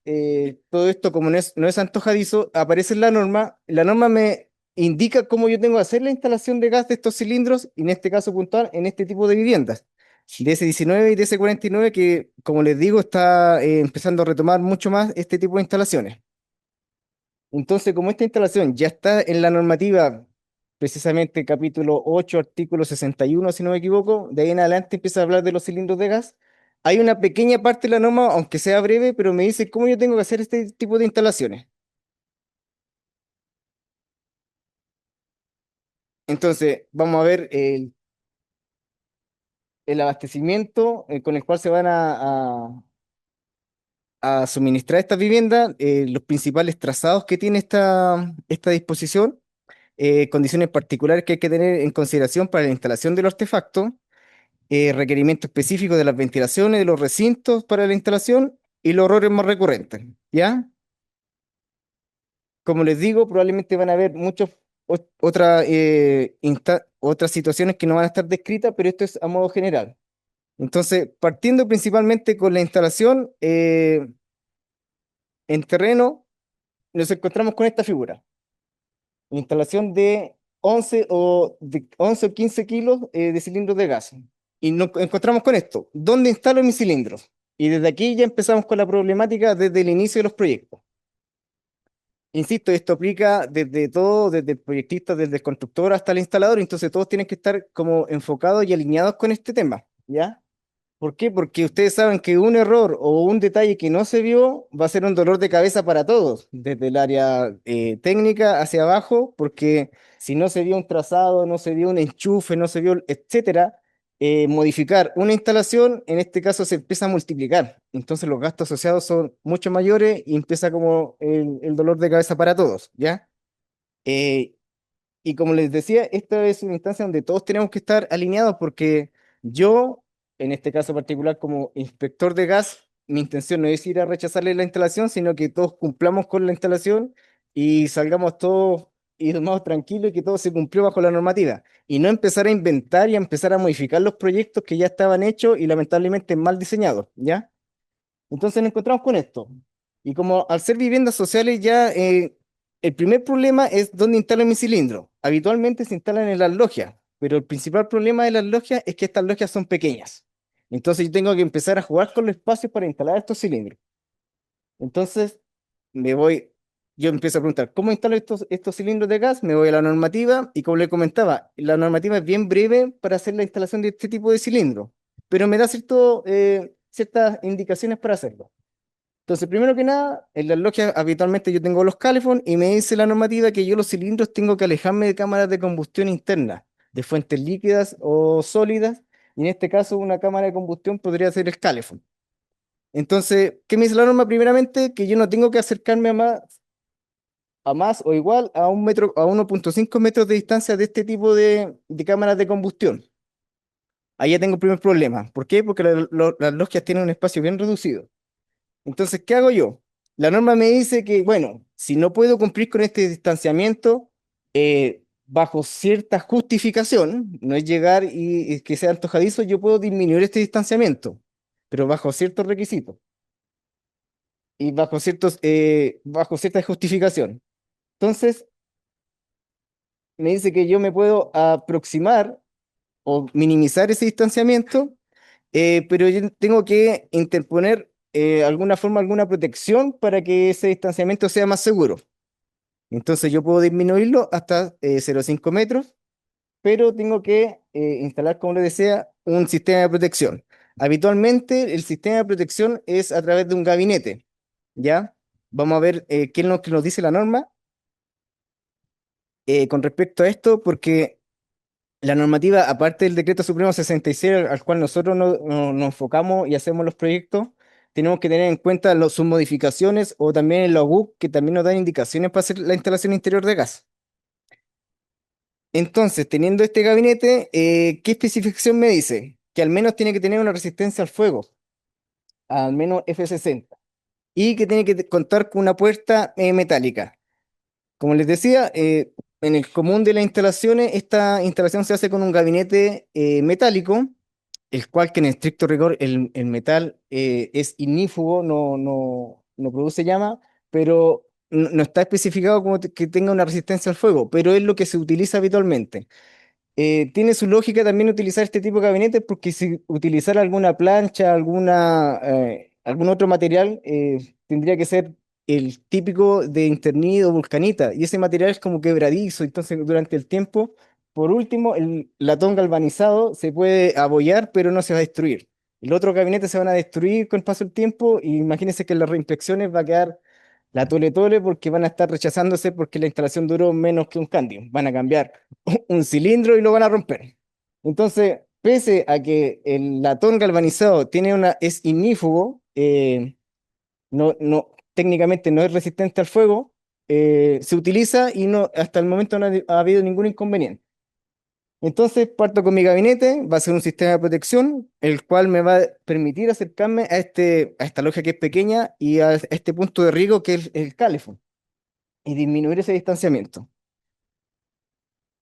todo esto como no es antojadizo, aparece en la norma me indica cómo yo tengo que hacer la instalación de gas de estos cilindros, y en este caso puntual, en este tipo de viviendas. DS19 y DS49 que, como les digo, está empezando a retomar mucho más este tipo de instalaciones. Entonces, como esta instalación ya está en la normativa, precisamente capítulo 8 artículo 61 si no me equivoco, de ahí en adelante empieza a hablar de los cilindros de gas. Hay una pequeña parte de la norma, aunque sea breve, pero me dice cómo yo tengo que hacer este tipo de instalaciones. Entonces, vamos a ver el abastecimiento con el cual se van a suministrar estas viviendas, los principales trazados que tiene esta disposición, condiciones particulares que hay que tener en consideración para la instalación del artefacto, requerimientos específicos de las ventilaciones de los recintos para la instalación y los errores más recurrentes, ¿ya? Como les digo, probablemente van a haber otras situaciones que no van a estar descritas, pero esto es a modo general. Entonces, partiendo principalmente con la instalación en terreno, nos encontramos con esta figura. Instalación de 11 o 15 kilos de cilindros de gas. Y nos encontramos con esto. ¿Dónde instalo mis cilindros? Y desde aquí ya empezamos con la problemática desde el inicio de los proyectos. Insisto, esto aplica desde todo, desde el proyectista, desde el constructor hasta el instalador, entonces todos tienen que estar como enfocados y alineados con este tema, ¿ya? ¿Por qué? Porque ustedes saben que un error o un detalle que no se vio va a ser un dolor de cabeza para todos, desde el área técnica hacia abajo, porque si no se vio un trazado, no se vio un enchufe, no se vio, etcétera, modificar una instalación, en este caso se empieza a multiplicar. Entonces los gastos asociados son mucho mayores y empieza como el dolor de cabeza para todos, ¿ya? Eh, y como les decía, esta es una instancia donde todos tenemos que estar alineados porque yo, en este caso particular, como inspector de gas, mi intención no es ir a rechazarle la instalación, sino que todos cumplamos con la instalación y salgamos todos y más tranquilos y que todo se cumplió bajo la normativa. Y no empezar a inventar y a empezar a modificar los proyectos que ya estaban hechos y lamentablemente mal diseñados, ¿ya? Entonces nos encontramos con esto. Y como al ser viviendas sociales ya, el primer problema es dónde instalo mi cilindro. Habitualmente se instalan en las logias, pero el principal problema de las logias es que estas logias son pequeñas. Entonces yo tengo que empezar a jugar con los espacios para instalar estos cilindros. Entonces me voy, yo empiezo a preguntar, ¿cómo instalo estos cilindros de gas? Me voy a la normativa y como le comentaba, la normativa es bien breve para hacer la instalación de este tipo de cilindro, pero me da ciertas indicaciones para hacerlo. Entonces, primero que nada, en las logias habitualmente yo tengo los calefón y me dice la normativa que yo los cilindros tengo que alejarme de cámaras de combustión interna, de fuentes líquidas o sólidas, y en este caso una cámara de combustión podría ser el calefón. Entonces, ¿qué me dice la norma? Primeramente, que yo no tengo que acercarme a más o igual a 1.5 metros de distancia de este tipo de cámaras de combustión. Ahí ya tengo el primer problema. ¿Por qué? Porque las logias tienen un espacio bien reducido. Entonces, ¿qué hago yo? La norma me dice que, bueno, si no puedo cumplir con este distanciamiento, bajo cierta justificación, no es llegar y que sea antojadizo, yo puedo disminuir este distanciamiento, pero bajo ciertos requisitos y bajo cierta justificación. Entonces, me dice que yo me puedo aproximar o minimizar ese distanciamiento, pero yo tengo que interponer alguna forma, alguna protección para que ese distanciamiento sea más seguro. Entonces yo puedo disminuirlo hasta 0,5 metros, pero tengo que instalar, como les decía, un sistema de protección. Habitualmente el sistema de protección es a través de un gabinete, ¿ya? Vamos a ver qué es lo que nos dice la norma con respecto a esto, porque la normativa, aparte del Decreto Supremo 66, al cual nosotros nos enfocamos y hacemos los proyectos, tenemos que tener en cuenta sus modificaciones o también los GUC, que también nos dan indicaciones para hacer la instalación interior de gas. Entonces, teniendo este gabinete, ¿qué especificación me dice? Que al menos tiene que tener una resistencia al fuego, al menos F60, y que tiene que contar con una puerta metálica. Como les decía, en el común de las instalaciones, esta instalación se hace con un gabinete metálico, el cual que en estricto rigor el metal es ignífugo, no produce llama, pero no está especificado como que tenga una resistencia al fuego, pero es lo que se utiliza habitualmente. Tiene su lógica también utilizar este tipo de gabinetes porque si utilizar alguna plancha, algún otro material, tendría que ser el típico de Internit o Vulcanita, y ese material es como quebradizo, entonces durante el tiempo, por último, el latón galvanizado se puede abollar, pero no se va a destruir. Los otros gabinetes se van a destruir con el paso del tiempo, y imagínense que en las reinspecciones va a quedar la tole tole porque van a estar rechazándose porque la instalación duró menos que un cambio. Van a cambiar un cilindro y lo van a romper. Entonces, pese a que el latón galvanizado es ignífugo, técnicamente no es resistente al fuego, se utiliza y hasta el momento no ha habido ningún inconveniente. Entonces, parto con mi gabinete, va a ser un sistema de protección, el cual me va a permitir acercarme a esta loja que es pequeña y a este punto de riego que es el calefón, y disminuir ese distanciamiento.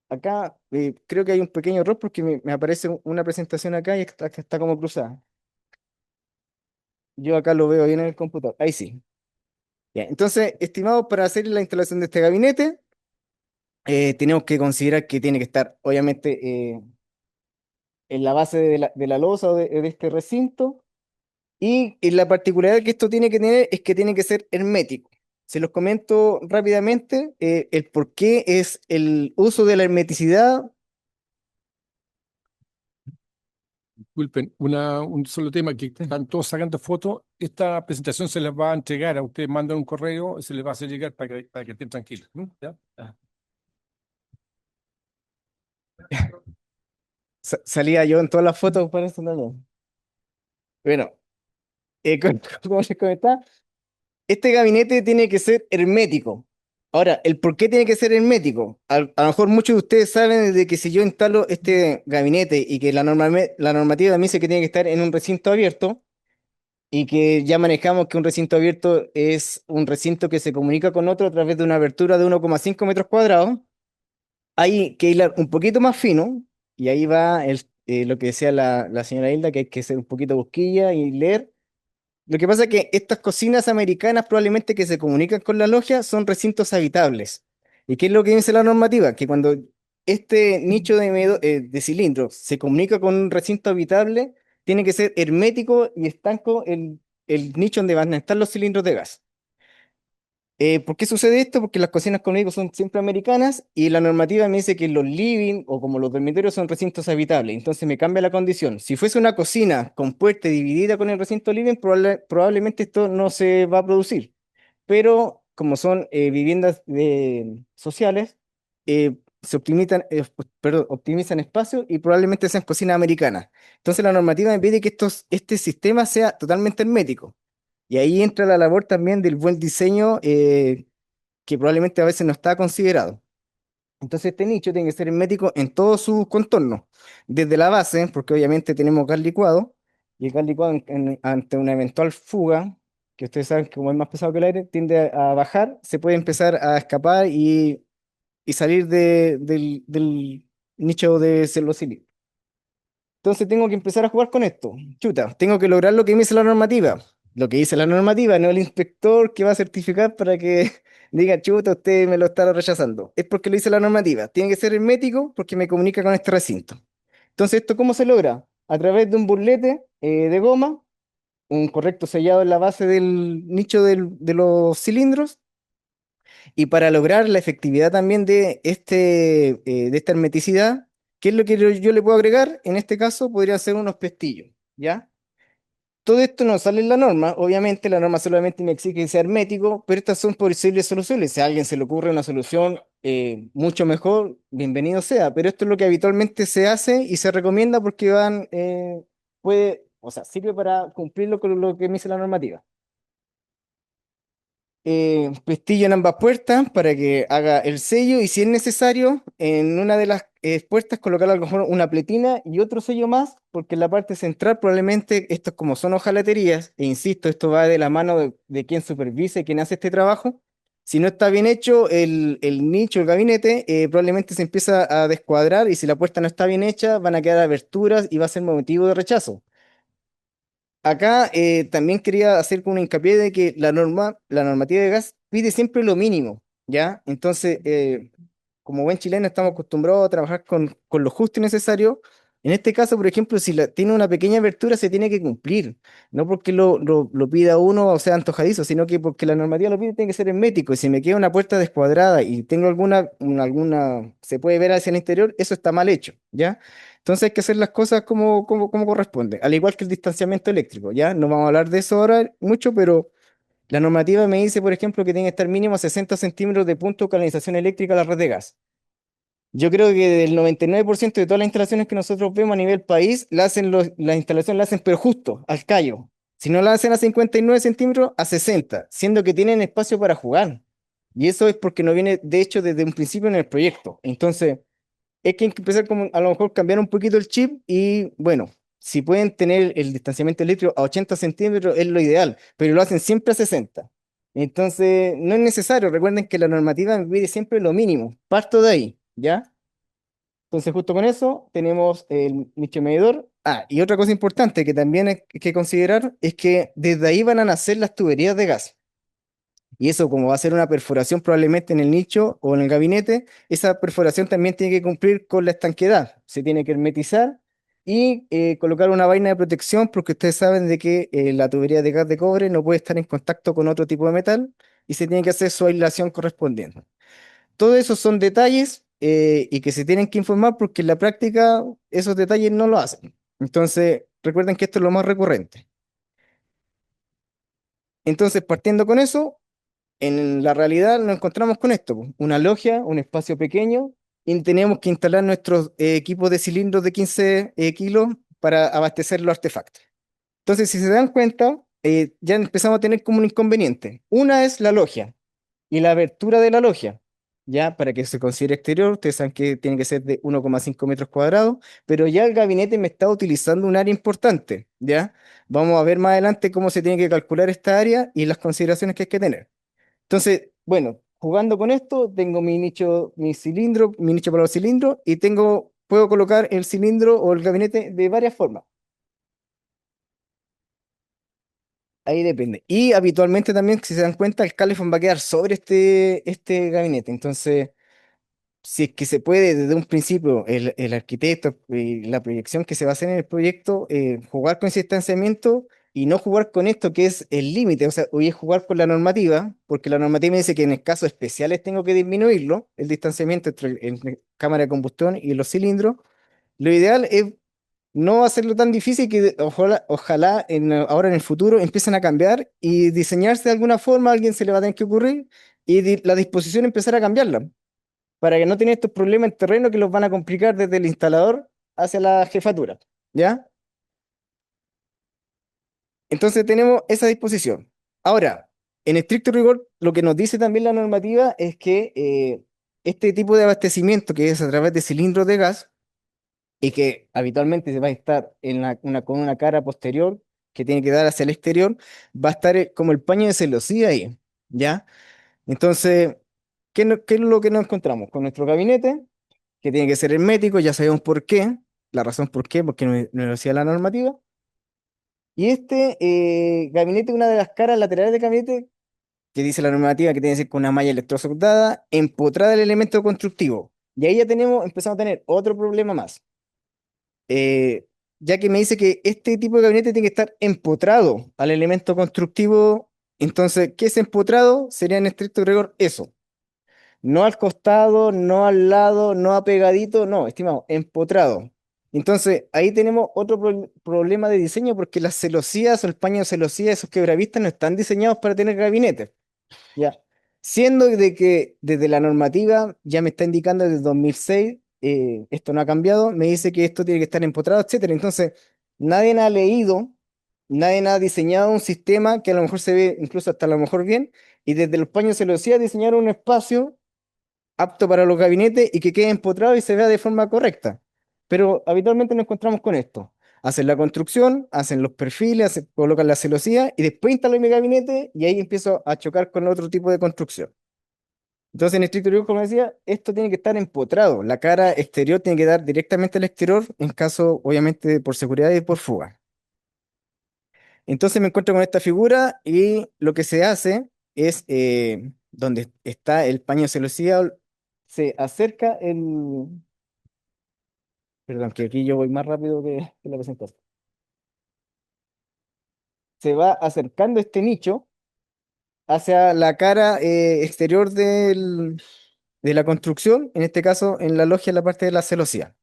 Acá creo que hay un pequeño error porque me aparece una presentación acá y está como cruzada. Yo acá lo veo bien en el computador. Ahí sí. Ya, entonces, estimados, para hacer la instalación de este gabinete, tenemos que considerar que tiene que estar, obviamente, en la base de la losa o de este recinto. Y la particularidad que esto tiene que tener es que tiene que ser hermético. Se los comento rápidamente el por qué es el uso de la hermeticidad. Disculpen, un solo tema que están todos sacando fotos. Esta presentación se les va a entregar a ustedes, mandan un correo, se les va a hacer llegar para que estén tranquilos. ¿Mm? ¿Ya? Ah. Salía yo en todas las fotos para eso, no. Bueno, como les comentaba, este gabinete tiene que ser hermético. Ahora, ¿el por qué tiene que ser hermético? A lo mejor muchos de ustedes saben de que si yo instalo este gabinete y que la normativa me dice que tiene que estar en un recinto abierto y que ya manejamos que un recinto abierto es un recinto que se comunica con otro a través de una abertura de 1,5 metros cuadrados, hay que hilar un poquito más fino y ahí va lo que decía la señora Hilda, que hay que ser un poquito busquilla y leer. Lo que pasa es que estas cocinas americanas probablemente que se comunican con la logia son recintos habitables. ¿Y qué es lo que dice la normativa? Que cuando este nicho de cilindro se comunica con un recinto habitable, tiene que ser hermético y estanco el nicho donde van a estar los cilindros de gas. ¿Por qué sucede esto? Porque las cocinas conmigo son siempre americanas y la normativa me dice que los living o como los dormitorios son recintos habitables. Entonces me cambia la condición. Si fuese una cocina con puerta dividida con el recinto living, probablemente esto no se va a producir. Pero como son viviendas sociales, optimizan espacio y probablemente sean cocinas americanas. Entonces la normativa me pide que este sistema sea totalmente hermético. Y ahí entra la labor también del buen diseño que probablemente a veces no está considerado. Entonces este nicho tiene que ser hermético en todos sus contornos, desde la base, porque obviamente tenemos gas licuado, y el gas licuado ante una eventual fuga, que ustedes saben que como es más pesado que el aire, tiende a bajar, se puede empezar a escapar y salir del nicho de celosilicio. Entonces tengo que empezar a jugar con esto. Chuta, tengo que lograr lo que me dice la normativa. Lo que dice la normativa, no el inspector que va a certificar para que diga, chuta, usted me lo está rechazando. Es porque lo dice la normativa. Tiene que ser hermético porque me comunica con este recinto. Entonces, ¿esto cómo se logra? A través de un burlete de goma, un correcto sellado en la base del nicho de los cilindros, y para lograr la efectividad también de esta hermeticidad, ¿qué es lo que yo le puedo agregar? En este caso podría ser unos pestillos, ¿ya? Todo esto no sale en la norma, obviamente la norma solamente me exige que sea hermético, pero estas son posibles soluciones. Si a alguien se le ocurre una solución mucho mejor, bienvenido sea, pero esto es lo que habitualmente se hace y se recomienda porque o sea, sirve para cumplir con lo que me dice la normativa. Pestillo en ambas puertas para que haga el sello y si es necesario, en una de las puertas colocar a lo mejor una pletina y otro sello más, porque en la parte central probablemente estos como son hojalaterías, e insisto, esto va de la mano de quien supervise, quien hace este trabajo. Si no está bien hecho el nicho, el gabinete, probablemente se empieza a descuadrar y si la puerta no está bien hecha, van a quedar aberturas y va a ser motivo de rechazo. Acá también quería hacer como un hincapié de que la normativa de gas pide siempre lo mínimo, ¿ya? Entonces, como buen chileno estamos acostumbrados a trabajar con lo justo y necesario. En este caso, por ejemplo, si tiene una pequeña abertura, se tiene que cumplir. No porque lo pida uno o sea antojadizo, sino que porque la normativa lo pide, tiene que ser hermético. Y si me queda una puerta descuadrada y tengo se puede ver hacia el interior, eso está mal hecho, ¿ya? Entonces hay que hacer las cosas como corresponde, al igual que el distanciamiento eléctrico, ¿ya? No vamos a hablar de eso ahora mucho, pero la normativa me dice, por ejemplo, que tiene que estar mínimo a 60 centímetros de punto de canalización eléctrica a la red de gas. Yo creo que del 99% de todas las instalaciones que nosotros vemos a nivel país, las instalaciones la hacen pero justo, al callo. Si no la hacen a 59 centímetros, a 60, siendo que tienen espacio para jugar. Y eso es porque no viene, de hecho, desde un principio en el proyecto. Entonces, es que hay que empezar como a lo mejor cambiar un poquito el chip y bueno, si pueden tener el distanciamiento eléctrico a 80 centímetros es lo ideal, pero lo hacen siempre a 60. Entonces, no es necesario. Recuerden que la normativa me pide siempre lo mínimo. Parto de ahí, ¿ya? Entonces, justo con eso tenemos el nicho medidor. Ah, y otra cosa importante que también hay que considerar es que desde ahí van a nacer las tuberías de gas. Y eso, como va a ser una perforación probablemente en el nicho o en el gabinete, esa perforación también tiene que cumplir con la estanqueidad. Se tiene que hermetizar y colocar una vaina de protección porque ustedes saben de que la tubería de gas de cobre no puede estar en contacto con otro tipo de metal y se tiene que hacer su aislación correspondiente. Todo eso son detalles y que se tienen que informar porque en la práctica esos detalles no lo hacen. Entonces, recuerden que esto es lo más recurrente. Entonces, partiendo con eso, en la realidad nos encontramos con esto, po, una logia, un espacio pequeño, y tenemos que instalar nuestros equipos de cilindros de 15 kilos para abastecer los artefactos. Entonces, si se dan cuenta, ya empezamos a tener como un inconveniente. Una es la logia y la abertura de la logia, ya para que se considere exterior, ustedes saben que tiene que ser de 1,5 metros cuadrados, pero ya el gabinete me está utilizando un área importante, ¿ya? Vamos a ver más adelante cómo se tiene que calcular esta área y las consideraciones que hay que tener. Entonces, bueno, jugando con esto, tengo mi nicho, mi cilindro, mi nicho para los cilindros y puedo colocar el cilindro o el gabinete de varias formas. Ahí depende. Y habitualmente también, si se dan cuenta, el calefón va a quedar sobre este gabinete. Entonces, si es que se puede desde un principio, el arquitecto y la proyección que se va a hacer en el proyecto, jugar con ese distanciamiento y no jugar con esto que es el límite, o sea, hoy es jugar con la normativa, porque la normativa me dice que en casos especiales tengo que disminuirlo, el distanciamiento entre cámara de combustión y los cilindros. Lo ideal es no hacerlo tan difícil que ojalá ahora en el futuro empiecen a cambiar y diseñarse de alguna forma, a alguien se le va a tener que ocurrir y la disposición empezar a cambiarla para que no tengan estos problemas en terreno que los van a complicar desde el instalador hacia la jefatura, ¿ya? Entonces tenemos esa disposición. Ahora, en estricto rigor, lo que nos dice también la normativa es que este tipo de abastecimiento, que es a través de cilindros de gas, y que habitualmente se va a estar con una cara posterior, que tiene que dar hacia el exterior, va a estar como el paño de celosía ahí, ¿ya? Entonces, ¿qué es lo que nos encontramos? Con nuestro gabinete, que tiene que ser hermético, ya sabemos por qué, la razón por qué, porque no lo decía la normativa. Y este gabinete, una de las caras laterales del gabinete, que dice la normativa que tiene que ser con una malla electrosoldada, empotrada el elemento constructivo. Y ahí ya empezamos a tener otro problema más. Eh, ya que me dice que este tipo de gabinete tiene que estar empotrado al elemento constructivo. Entonces, ¿qué es empotrado? Sería en estricto rigor eso. No al costado, no al lado, no apegadito, no, estimado, empotrado. Entonces, ahí tenemos otro problema de diseño porque las celosías o el paño de celosía, esos quebravistas, no están diseñados para tener gabinetes. Ya. Siendo de que desde la normativa ya me está indicando desde 2006, esto no ha cambiado, me dice que esto tiene que estar empotrado, etcétera. Entonces, nadie ha leído, nadie ha diseñado un sistema que a lo mejor se ve incluso hasta a lo mejor bien, y desde los paños se lo decía diseñar un espacio apto para los gabinetes y que quede empotrado y se vea de forma correcta. Pero habitualmente nos encontramos con esto. Hacen la construcción, hacen los perfiles, colocan la celosía y después instalan mi gabinete y ahí empiezo a chocar con otro tipo de construcción. Entonces, en estricto rigor, como decía, esto tiene que estar empotrado. La cara exterior tiene que dar directamente al exterior en caso, obviamente, por seguridad y por fuga. Entonces me encuentro con esta figura y lo que se hace es, donde está el paño de celosía, se acerca el... Perdón, que aquí yo voy más rápido que la presentación. Se va acercando este nicho hacia la cara exterior de la construcción, en este caso en la logia, en la parte de la celosía.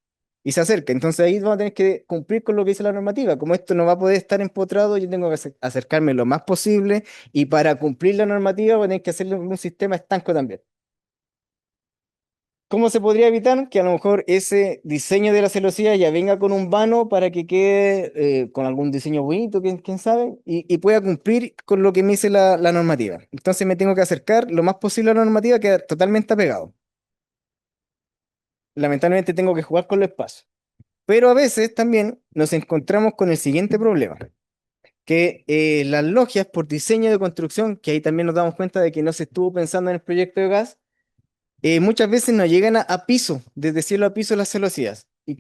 Y se acerca. Entonces ahí vamos a tener que cumplir con lo que dice la normativa. Como esto no va a poder estar empotrado, yo tengo que acercarme lo más posible y para cumplir la normativa voy a tener que hacerle un sistema estanco también. ¿Cómo se podría evitar que a lo mejor ese diseño de la celosía ya venga con un vano para que quede con algún diseño bonito, quién sabe, y pueda cumplir con lo que me dice la normativa? Entonces me tengo que acercar lo más posible a la normativa, quedar totalmente apegado. Lamentablemente tengo que jugar con los espacios. Pero a veces también nos encontramos con el siguiente problema, que las logias por diseño de construcción, que ahí también nos damos cuenta de que no se estuvo pensando en el proyecto de gas, muchas veces no llegan a piso, desde cielo a piso las celosías. Y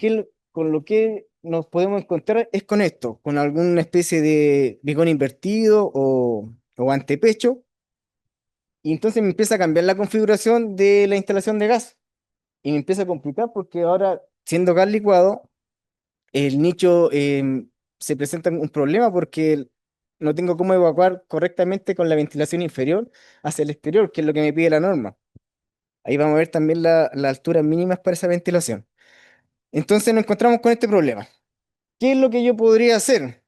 con lo que nos podemos encontrar es con esto, con alguna especie de bigón invertido o antepecho, y entonces me empieza a cambiar la configuración de la instalación de gas. Y me empieza a complicar porque ahora, siendo gas licuado, el nicho se presenta un problema porque no tengo cómo evacuar correctamente con la ventilación inferior hacia el exterior, que es lo que me pide la norma. Ahí vamos a ver también las alturas mínimas para esa ventilación. Entonces nos encontramos con este problema. ¿Qué es lo que yo podría hacer?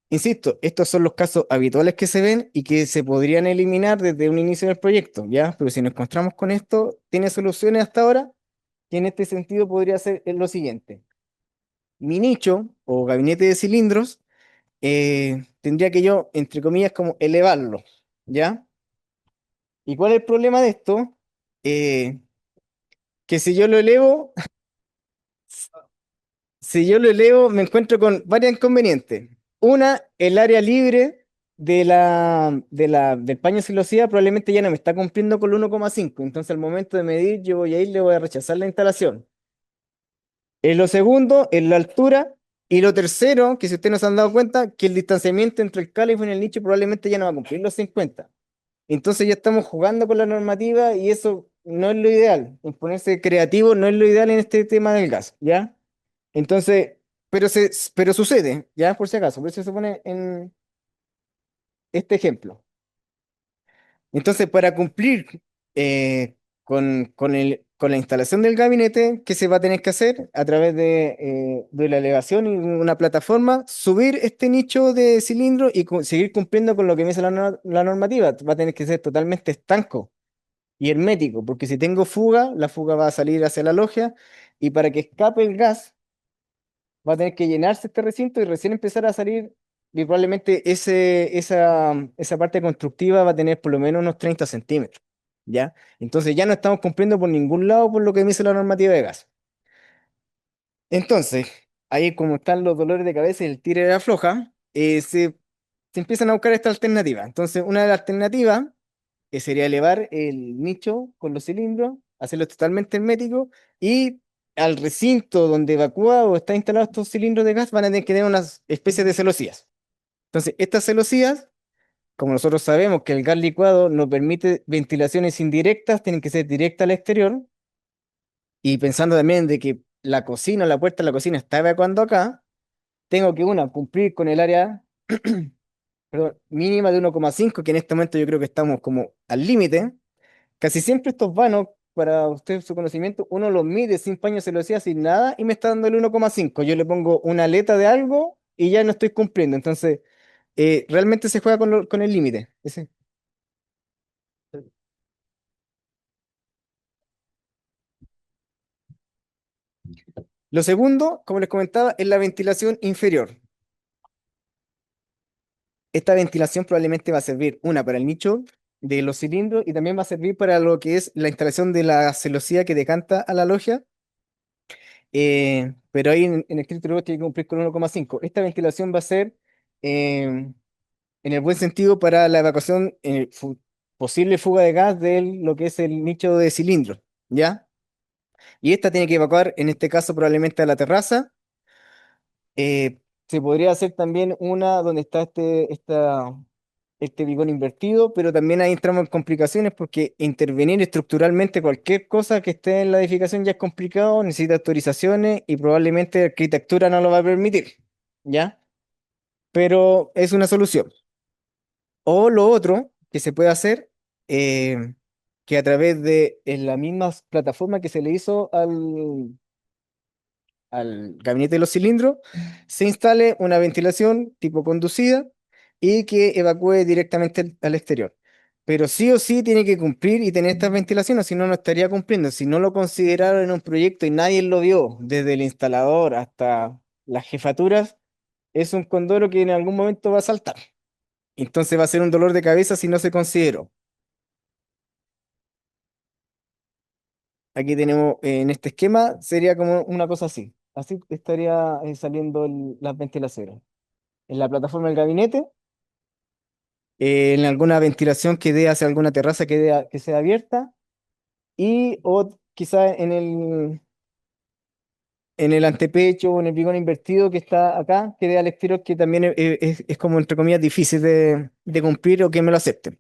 Insisto, estos son los casos habituales que se ven y que se podrían eliminar desde un inicio del proyecto, ¿ya? Pero si nos encontramos con esto, ¿tiene soluciones hasta ahora? Que en este sentido podría ser lo siguiente. Mi nicho o gabinete de cilindros tendría que yo, entre comillas, como elevarlo, ¿ya? ¿Y cuál es el problema de esto? Eh, que si yo lo elevo, si yo lo elevo, me encuentro con varios inconvenientes. Una, el área libre del paño de celosía probablemente ya no me está cumpliendo con el 1,5. Entonces, al momento de medir, yo voy a ir, le voy a rechazar la instalación. Lo segundo, es la altura. Y lo tercero, que si ustedes no se han dado cuenta, que el distanciamiento entre el califo y el nicho probablemente ya no va a cumplir los 50. Entonces ya estamos jugando con la normativa y eso no es lo ideal. En ponerse creativo no es lo ideal en este tema del gas, ¿ya? Entonces, pero sucede, ¿ya? Por si acaso, por eso se pone en este ejemplo. Entonces, para cumplir con la instalación del gabinete, ¿qué se va a tener que hacer? A través de la elevación y una plataforma, subir este nicho de cilindro y seguir cumpliendo con lo que me dice la normativa. Va a tener que ser totalmente estanco y hermético, porque si tengo fuga, la fuga va a salir hacia la logia y para que escape el gas, va a tener que llenarse este recinto y recién empezar a salir, y probablemente esa parte constructiva va a tener por lo menos unos 30 centímetros, ¿ya? Entonces ya no estamos cumpliendo por ningún lado por lo que me dice la normativa de gas. Entonces, ahí como están los dolores de cabeza y el tire de afloja, se empiezan a buscar esta alternativa. Entonces, una de las alternativas sería elevar el nicho con los cilindros, hacerlo totalmente hermético y al recinto donde evacúa o está instalado estos cilindros de gas van a tener que tener unas especies de celosías. Entonces, estas celosías, como nosotros sabemos que el gas licuado no permite ventilaciones indirectas, tienen que ser directas al exterior, y pensando también de que la cocina, la puerta de la cocina está evacuando acá, tengo que, una, cumplir con el área perdón, mínima de 1,5, que en este momento yo creo que estamos como al límite. Casi siempre estos vanos, para usted su conocimiento, uno los mide sin paño celosía, sin nada, y me está dando el 1,5. Yo le pongo una aleta de algo y ya no estoy cumpliendo. Entonces, realmente se juega con el límite. Lo segundo, como les comentaba, es la ventilación inferior. Esta ventilación probablemente va a servir, una, para el nicho de los cilindros y también va a servir para lo que es la instalación de la celosía que decanta a la logia. Pero ahí en el escrito tiene que cumplir con 1,5. Esta ventilación va a ser, en el buen sentido, para la evacuación, posible fuga de gas de lo que es el nicho de cilindros, ¿ya? Y esta tiene que evacuar, en este caso, probablemente a la terraza. Se podría hacer también una donde está este bigón invertido, pero también ahí entramos en complicaciones porque intervenir estructuralmente cualquier cosa que esté en la edificación ya es complicado, necesita autorizaciones y probablemente la arquitectura no lo va a permitir, ¿ya? Pero es una solución. O lo otro que se puede hacer, eh, que a través de en la misma plataforma que se le hizo al gabinete de los cilindros, se instale una ventilación tipo conducida y que evacúe directamente al exterior. Pero sí o sí tiene que cumplir y tener estas ventilaciones, si no, no estaría cumpliendo. Si no lo consideraron en un proyecto y nadie lo vio, desde el instalador hasta las jefaturas, es un condoro que en algún momento va a saltar. Entonces va a ser un dolor de cabeza si no se consideró. Aquí tenemos, en este esquema, sería como una cosa así. Así estaría saliendo las ventilaciones. En la plataforma del gabinete, en alguna ventilación que dé hacia alguna terraza que sea abierta, y o quizá en el antepecho o en el bigón invertido que está acá, que dé al exterior, que también es como, entre comillas, difícil de cumplir o que me lo acepten.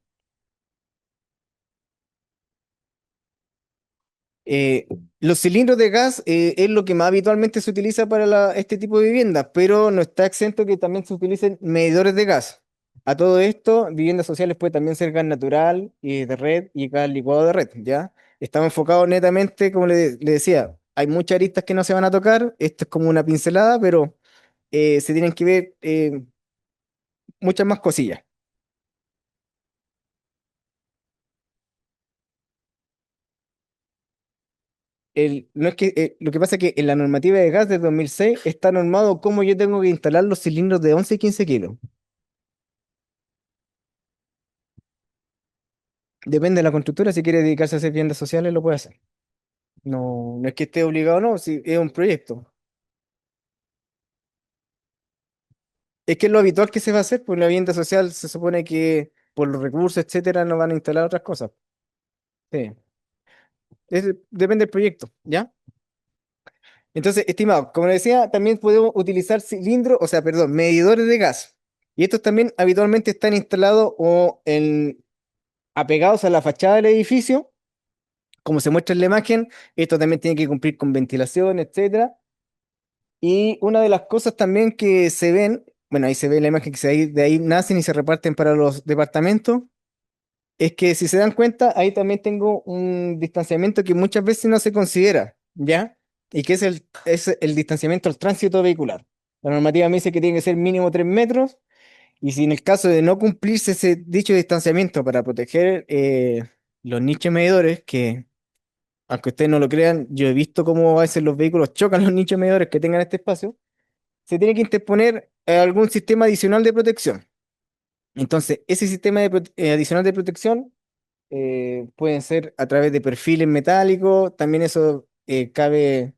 Eh, los cilindros de gas es lo que más habitualmente se utiliza para este tipo de viviendas, pero no está exento que también se utilicen medidores de gas. A todo esto, viviendas sociales puede también ser gas natural y de red y gas licuado de red, ¿ya? Estamos enfocados netamente, como le decía, hay muchas aristas que no se van a tocar, esto es como una pincelada, pero se tienen que ver muchas más cosillas. No es que, lo que pasa es que en la normativa de gas de 2006 está normado cómo yo tengo que instalar los cilindros de 11 y 15 kilos. Depende de la constructora, si quiere dedicarse a hacer viviendas sociales, lo puede hacer. No, no es que esté obligado, no, si es un proyecto. Es que es lo habitual que se va a hacer, pues la vivienda social se supone que por los recursos, etcétera, no van a instalar otras cosas. Sí. Depende del proyecto, ¿ya? Entonces, estimado, como le decía, también podemos utilizar cilindros, o sea, perdón, medidores de gas. Y estos también habitualmente están instalados apegados a la fachada del edificio, como se muestra en la imagen. Esto también tiene que cumplir con ventilación, etcétera. Y una de las cosas también que se ven, bueno, ahí se ve la imagen que de ahí nacen y se reparten para los departamentos, es que si se dan cuenta, ahí también tengo un distanciamiento que muchas veces no se considera, ¿ya? Y que es el distanciamiento al tránsito vehicular. La normativa me dice que tiene que ser mínimo 3 metros, y si en el caso de no cumplirse ese dicho distanciamiento para proteger los nichos medidores, que aunque ustedes no lo crean, yo he visto cómo a veces los vehículos chocan los nichos medidores que tengan este espacio, se tiene que interponer algún sistema adicional de protección. Entonces, ese sistema adicional de protección pueden ser a través de perfiles metálicos, también eso cabe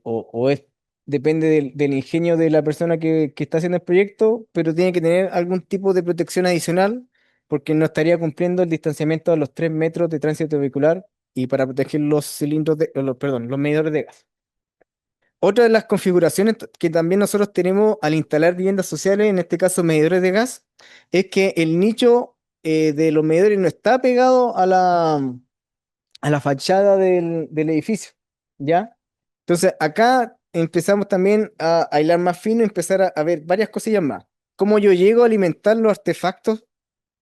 o es depende del ingenio de la persona que está haciendo el proyecto, pero tiene que tener algún tipo de protección adicional porque no estaría cumpliendo el distanciamiento a los 3 metros de tránsito vehicular y para proteger los cilindros perdón, los medidores de gas. Otra de las configuraciones que también nosotros tenemos al instalar viviendas sociales, en este caso medidores de gas, es que el nicho de los medidores no está pegado a la fachada del edificio, ¿ya? Entonces acá empezamos también a hilar más fino y empezar a ver varias cosillas más. Cómo yo llego a alimentar los artefactos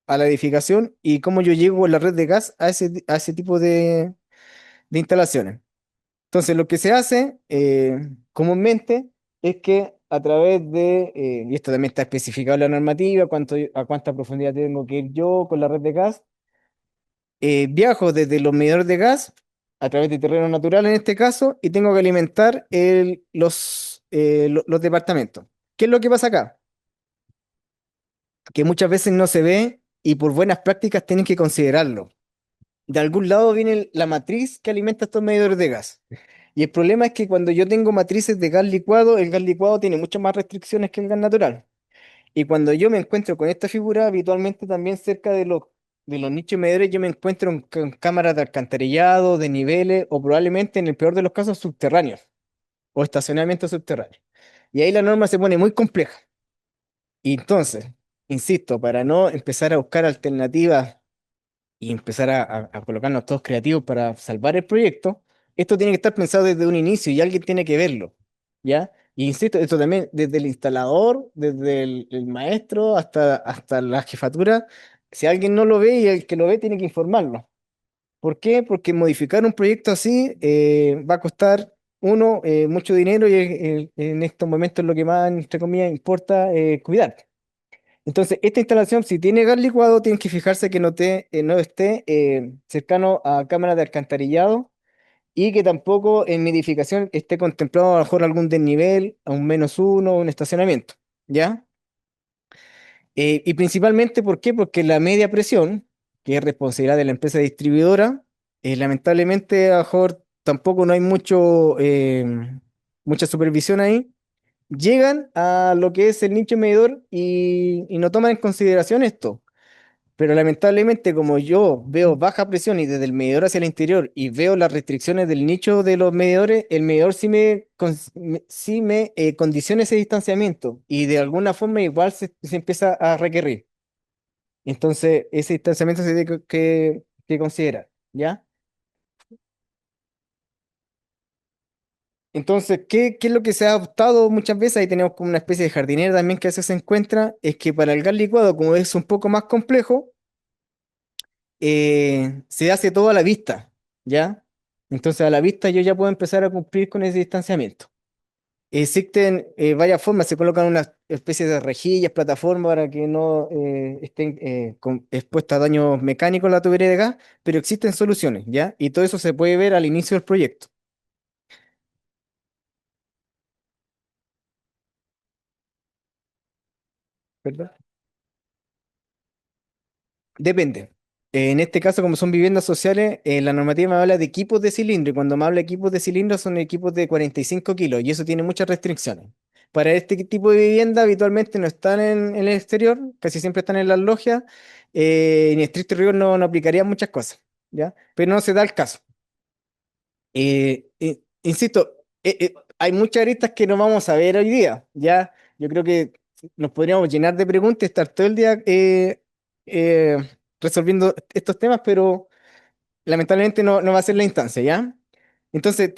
a la edificación y cómo yo llego con la red de gas a ese tipo de instalaciones. Entonces, lo que se hace comúnmente es que a través y esto también está especificado en la normativa, a cuánta profundidad tengo que ir yo con la red de gas, viajo desde los medidores de gas a través de terreno natural en este caso y tengo que alimentar los departamentos. ¿Qué es lo que pasa acá? Que muchas veces no se ve y por buenas prácticas tienen que considerarlo. De algún lado viene la matriz que alimenta estos medidores de gas. Y el problema es que cuando yo tengo matrices de gas licuado, el gas licuado tiene muchas más restricciones que el gas natural. Y cuando yo me encuentro con esta figura, habitualmente también cerca de los nichos medidores, yo me encuentro con cámaras de alcantarillado, de niveles, o probablemente en el peor de los casos subterráneos, o estacionamiento subterráneo. Y ahí la norma se pone muy compleja. Y entonces, insisto, para no empezar a buscar alternativas y empezar a colocarnos todos creativos para salvar el proyecto, esto tiene que estar pensado desde un inicio y alguien tiene que verlo, ¿ya? Y insisto, esto también desde el instalador, desde el maestro hasta la jefatura, si alguien no lo ve y el que lo ve tiene que informarlo. ¿Por qué? Porque modificar un proyecto así va a costar, uno, mucho dinero y en estos momentos lo que más, entre comillas, importa cuidar. Entonces, esta instalación, si tiene gas licuado, tienen que fijarse que no esté cercano a cámaras de alcantarillado y que tampoco en mi edificación esté contemplado a lo mejor algún desnivel, a un -1, un estacionamiento, ¿ya? Y principalmente, ¿por qué? Porque la media presión, que es responsabilidad de la empresa distribuidora, lamentablemente a lo mejor tampoco no hay mucha supervisión ahí llegan a lo que es el nicho medidor y no toman en consideración esto. Pero lamentablemente, como yo veo baja presión y desde el medidor hacia el interior y veo las restricciones del nicho de los medidores, el medidor sí me condiciona ese distanciamiento y de alguna forma igual se empieza a requerir. Entonces, ese distanciamiento se tiene que considerar, ¿ya? Entonces, ¿qué es lo que se ha optado muchas veces? Ahí tenemos como una especie de jardinera también que a veces se encuentra, es que para el gas licuado, como es un poco más complejo, se hace todo a la vista, ¿ya? Entonces a la vista yo ya puedo empezar a cumplir con ese distanciamiento. Existen varias formas, se colocan unas especies de rejillas, plataformas para que no estén expuestas a daños mecánicos la tubería de gas, pero existen soluciones, ¿ya? Y todo eso se puede ver al inicio del proyecto, ¿verdad? Depende. En este caso, como son viviendas sociales, la normativa me habla de equipos de cilindro y cuando me habla de equipos de cilindro son equipos de 45 kilos y eso tiene muchas restricciones. Para este tipo de vivienda habitualmente no están en el exterior, casi siempre están en las logias, en estricto rigor no aplicaría muchas cosas, ¿ya? Pero no se da el caso. Insisto, hay muchas aristas que no vamos a ver hoy día, ¿ya? Yo creo que nos podríamos llenar de preguntas y estar todo el día eh, resolviendo estos temas, pero lamentablemente no va a ser la instancia, ¿ya? Entonces,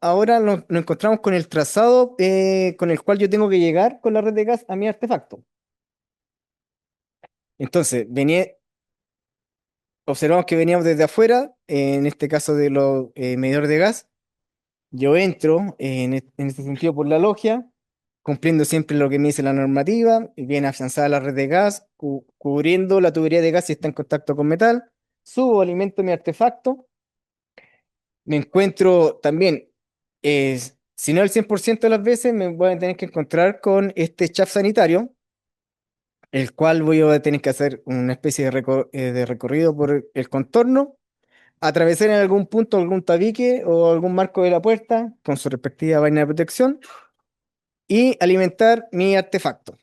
ahora nos encontramos con el trazado con el cual yo tengo que llegar con la red de gas a mi artefacto. Entonces, observamos que veníamos desde afuera, en este caso de los medidores de gas. Yo entro en este sentido por la logia, cumpliendo siempre lo que me dice la normativa, y bien afianzada la red de gas, cubriendo la tubería de gas si está en contacto con metal. Subo, alimento mi artefacto. Me encuentro también, si no el 100% de las veces, me voy a tener que encontrar con este chaff sanitario, el cual voy a tener que hacer una especie de recorrido por el contorno atravesar en algún punto algún tabique o algún marco de la puerta con su respectiva vaina de protección y alimentar mi artefacto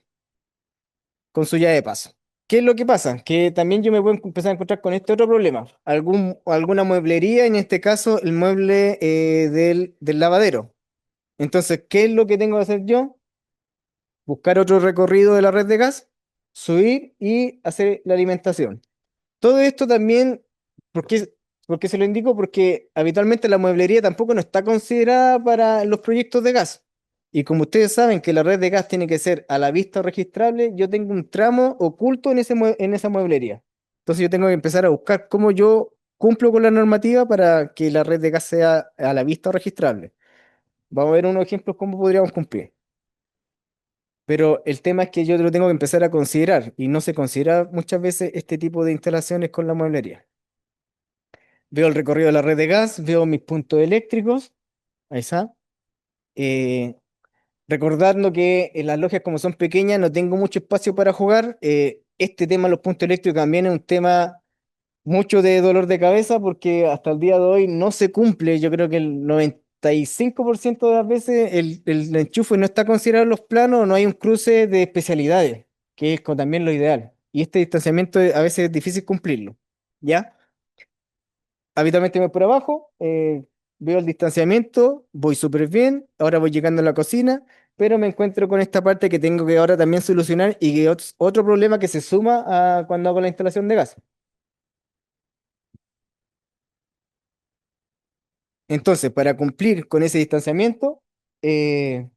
con su llave de paso. ¿Qué es lo que pasa? Que también yo me puedo empezar a encontrar con este otro problema. Alguna mueblería, en este caso el mueble del lavadero. Entonces, ¿qué es lo que tengo que hacer yo? Buscar otro recorrido de la red de gas, subir y hacer la alimentación. Todo esto también, ¿por qué se lo indico? Porque habitualmente la mueblería tampoco no está considerada para los proyectos de gas. Y como ustedes saben que la red de gas tiene que ser a la vista registrable, yo tengo un tramo oculto en esa mueblería. Entonces yo tengo que empezar a buscar cómo yo cumplo con la normativa para que la red de gas sea a la vista registrable. Vamos a ver unos ejemplos cómo podríamos cumplir. Pero el tema es que yo lo tengo que empezar a considerar y no se considera muchas veces este tipo de instalaciones con la mueblería. Veo el recorrido de la red de gas, veo mis puntos eléctricos, ahí está. Eh, Recordando que en las logias como son pequeñas no tengo mucho espacio para jugar. Este tema de los puntos eléctricos también es un tema mucho de dolor de cabeza porque hasta el día de hoy no se cumple. Yo creo que el 95% de las veces el enchufe no está considerado en los planos, no hay un cruce de especialidades, que es también lo ideal. Y este distanciamiento a veces es difícil cumplirlo. ¿Ya? Habitualmente me voy por abajo, veo el distanciamiento, voy súper bien, ahora voy llegando a la cocina, pero me encuentro con esta parte que tengo que ahora también solucionar y que otro problema que se suma a cuando hago la instalación de gas. Entonces, para cumplir con ese distanciamiento, eh,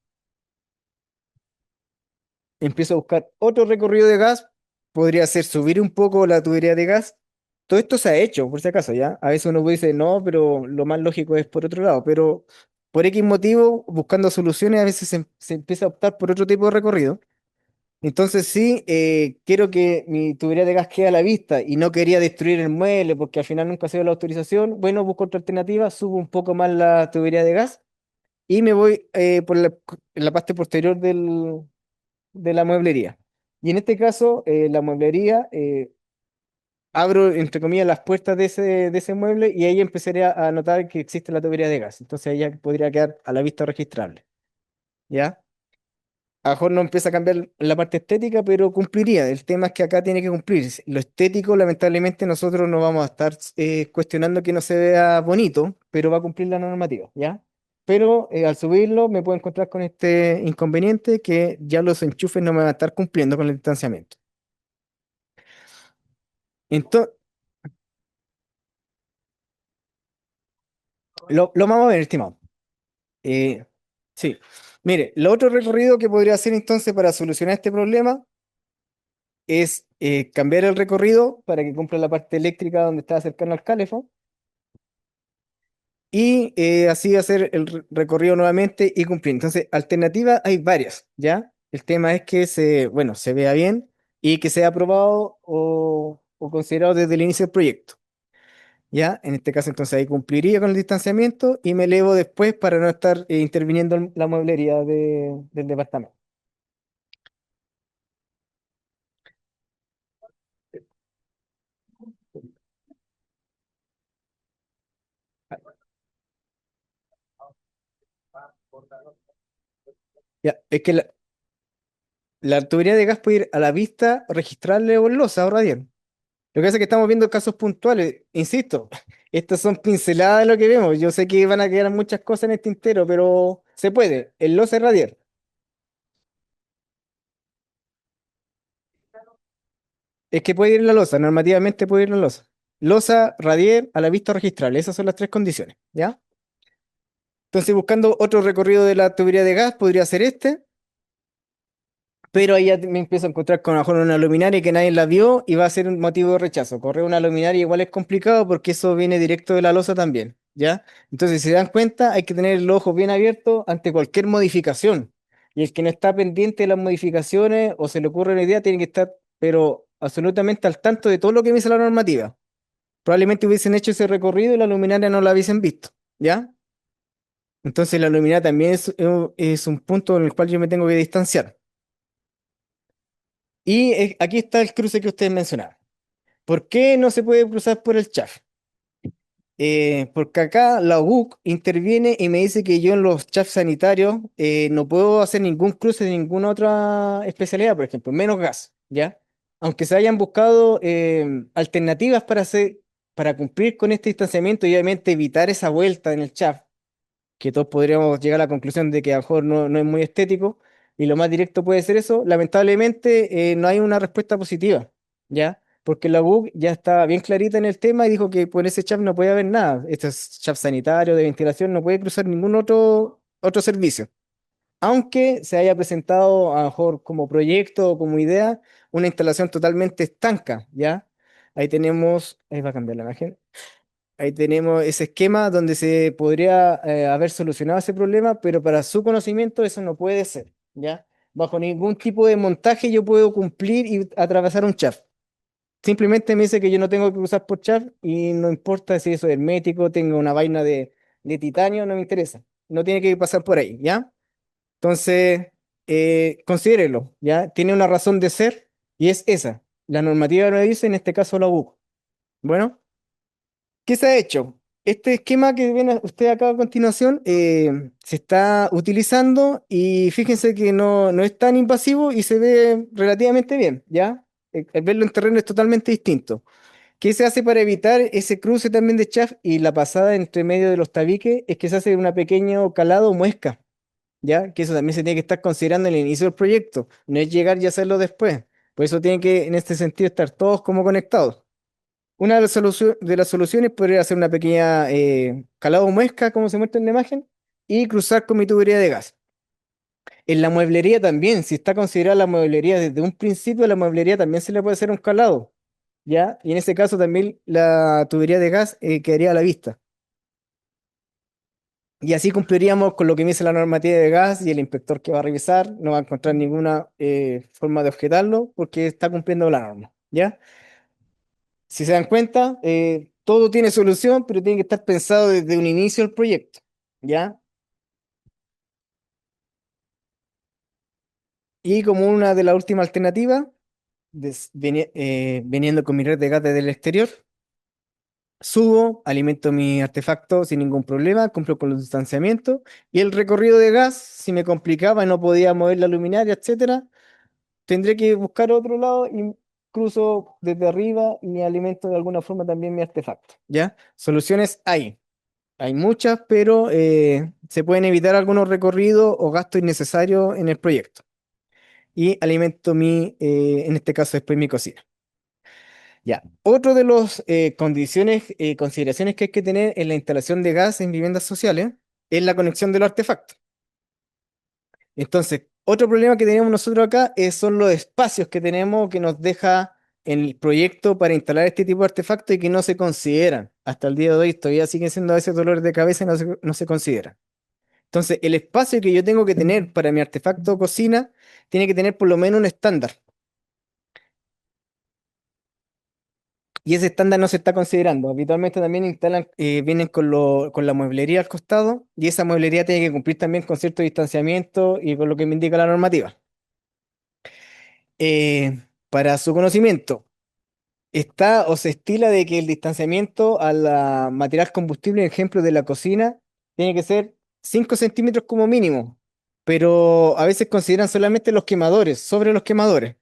empiezo a buscar otro recorrido de gas, podría ser subir un poco la tubería de gas. Todo esto se ha hecho, por si acaso, ¿ya? A veces uno dice, no, pero lo más lógico es por otro lado, pero por X motivo, buscando soluciones, a veces se empieza a optar por otro tipo de recorrido. Entonces, sí, quiero que mi tubería de gas quede a la vista y no quería destruir el mueble porque al final nunca se dio la autorización. Bueno, busco otra alternativa, subo un poco más la tubería de gas y me voy por la parte posterior de la mueblería. Y en este caso, la mueblería, abro, entre comillas, las puertas de ese mueble y ahí empezaré a notar que existe la tubería de gas. Entonces ahí ya podría quedar a la vista registrable. ¿Ya? A lo mejor no empieza a cambiar la parte estética, pero cumpliría. El tema es que acá tiene que cumplir. Lo estético, lamentablemente, nosotros no vamos a estar cuestionando que no se vea bonito, pero va a cumplir la normativa, ¿ya? Pero al subirlo me puedo encontrar con este inconveniente que ya los enchufes no me van a estar cumpliendo con el distanciamiento. Entonces, lo vamos a ver, estimado. Eh, sí. Mire, lo otro recorrido que podría hacer entonces para solucionar este problema es cambiar el recorrido para que cumpla la parte eléctrica donde está cercano al calefón y así hacer el recorrido nuevamente y cumplir. Entonces, alternativas hay varias, ¿ya? El tema es que bueno, se vea bien y que sea aprobado o considerado desde el inicio del proyecto, ¿ya? En este caso, entonces ahí cumpliría con el distanciamiento y me elevo después para no estar interviniendo en la mueblería del departamento. Ya, es que la tubería de gas puede ir a la vista, registrarle o en losa o radial. Lo que pasa es que estamos viendo casos puntuales. Insisto, estas son pinceladas de lo que vemos. Yo sé que van a quedar muchas cosas en el tintero, pero se puede. El losa es radial. Es que puede ir en la losa, normativamente puede ir en la losa. Losa, radial, a la vista registrable. Esas son las tres condiciones, ¿ya? Entonces, buscando otro recorrido de la tubería de gas, podría ser este. Pero ahí ya me empiezo a encontrar con a lo mejor una luminaria que nadie la vio y va a ser un motivo de rechazo. Correr una luminaria igual es complicado porque eso viene directo de la losa también, ¿ya? Entonces, si se dan cuenta, hay que tener el ojo bien abierto ante cualquier modificación. Y el que no está pendiente de las modificaciones o se le ocurre una idea, tiene que estar, pero absolutamente al tanto de todo lo que dice la normativa. Probablemente hubiesen hecho ese recorrido y la luminaria no la hubiesen visto, ¿ya? Entonces, la luminaria también es un punto en el cual yo me tengo que distanciar. Y aquí está el cruce que ustedes mencionaban. ¿Por qué no se puede cruzar por el CHAF? Porque acá la UC interviene y me dice que yo en los chats sanitarios no puedo hacer ningún cruce de ninguna otra especialidad, por ejemplo, menos gas, ¿ya? Aunque se hayan buscado alternativas para cumplir con este distanciamiento y obviamente evitar esa vuelta en el chat, que todos podríamos llegar a la conclusión de que a lo mejor no es muy estético y lo más directo puede ser eso, lamentablemente no hay una respuesta positiva, ¿ya? Porque la UC ya está bien clarita en el tema y dijo que por ese chat no puede haber nada. Este es chat sanitario, de ventilación, no puede cruzar ningún otro servicio. Aunque se haya presentado a lo mejor como proyecto o como idea una instalación totalmente estanca, ¿ya? Ahí va a cambiar la imagen. Ahí tenemos ese esquema donde se podría haber solucionado ese problema, pero para su conocimiento eso no puede ser, ¿ya? Bajo ningún tipo de montaje yo puedo cumplir y atravesar un chaf. Simplemente me dice que yo no tengo que cruzar por chaf y no importa si eso es hermético, tengo una vaina de titanio, no me interesa. No tiene que pasar por ahí, ¿ya? Entonces, considérelo, ¿ya? Tiene una razón de ser y es esa. La normativa lo dice, en este caso la UC. Bueno. ¿Qué se ha hecho? Este esquema que ven usted acá a continuación se está utilizando y fíjense que no es tan invasivo y se ve relativamente bien, ¿ya? El verlo en terreno es totalmente distinto. ¿Qué se hace para evitar ese cruce también de chaff y la pasada entre medio de los tabiques? Es que se hace una pequeño calado o muesca, ¿ya? Que eso también se tiene que estar considerando en el inicio del proyecto, no es llegar y hacerlo después. Por eso tienen que, en este sentido, estar todos como conectados. Una de las soluciones podría ser una pequeña calado muesca, como se muestra en la imagen, y cruzar con mi tubería de gas. En la mueblería también, si está considerada la mueblería desde un principio, la mueblería también se le puede hacer un calado, ¿ya? Y en ese caso también la tubería de gas quedaría a la vista. Y así cumpliríamos con lo que me dice la normativa de gas y el inspector que va a revisar no va a encontrar ninguna forma de objetarlo porque está cumpliendo la norma, ¿ya? Si se dan cuenta, todo tiene solución, pero tiene que estar pensado desde un inicio del proyecto, ¿ya? Y como una de las últimas alternativas, viniendo con mi red de gas desde el exterior, subo, alimento mi artefacto sin ningún problema, cumplo con los distanciamientos, y el recorrido de gas, si me complicaba y no podía mover la luminaria, etcétera, tendré que buscar otro lado y cruzo desde arriba y alimento de alguna forma también mi artefacto, ¿ya? Soluciones hay. Hay muchas, pero se pueden evitar algunos recorridos o gastos innecesarios en el proyecto. Y alimento en este caso después mi cocina. Ya. Otro de los consideraciones que hay que tener en la instalación de gas en viviendas sociales es la conexión de los artefactos. Entonces, otro problema que tenemos nosotros acá son los espacios que tenemos que nos deja en el proyecto para instalar este tipo de artefactos y que no se consideran. Hasta el día de hoy todavía siguen siendo a veces dolores de cabeza y no se consideran. Entonces, el espacio que yo tengo que tener para mi artefacto cocina tiene que tener por lo menos un estándar. Y ese estándar no se está considerando. Habitualmente también vienen con la mueblería al costado y esa mueblería tiene que cumplir también con cierto distanciamiento y con lo que me indica la normativa. Para su conocimiento, está o se estila de que el distanciamiento a la material combustible, ejemplo de la cocina, tiene que ser 5 centímetros como mínimo, pero a veces consideran solamente los quemadores, sobre los quemadores.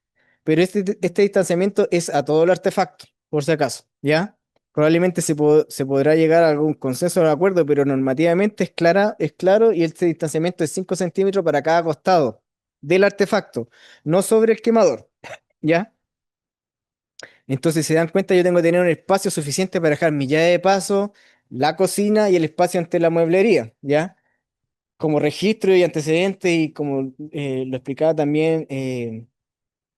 Pero este distanciamiento es a todo el artefacto, por si acaso, ¿ya? Probablemente se podrá llegar a algún consenso o acuerdo, pero normativamente es claro y este distanciamiento es 5 centímetros para cada costado del artefacto, no sobre el quemador, ¿ya? Entonces, si se dan cuenta, yo tengo que tener un espacio suficiente para dejar mi llave de paso, la cocina y el espacio ante la mueblería, ¿ya? Como registro y antecedente, y como lo explicaba también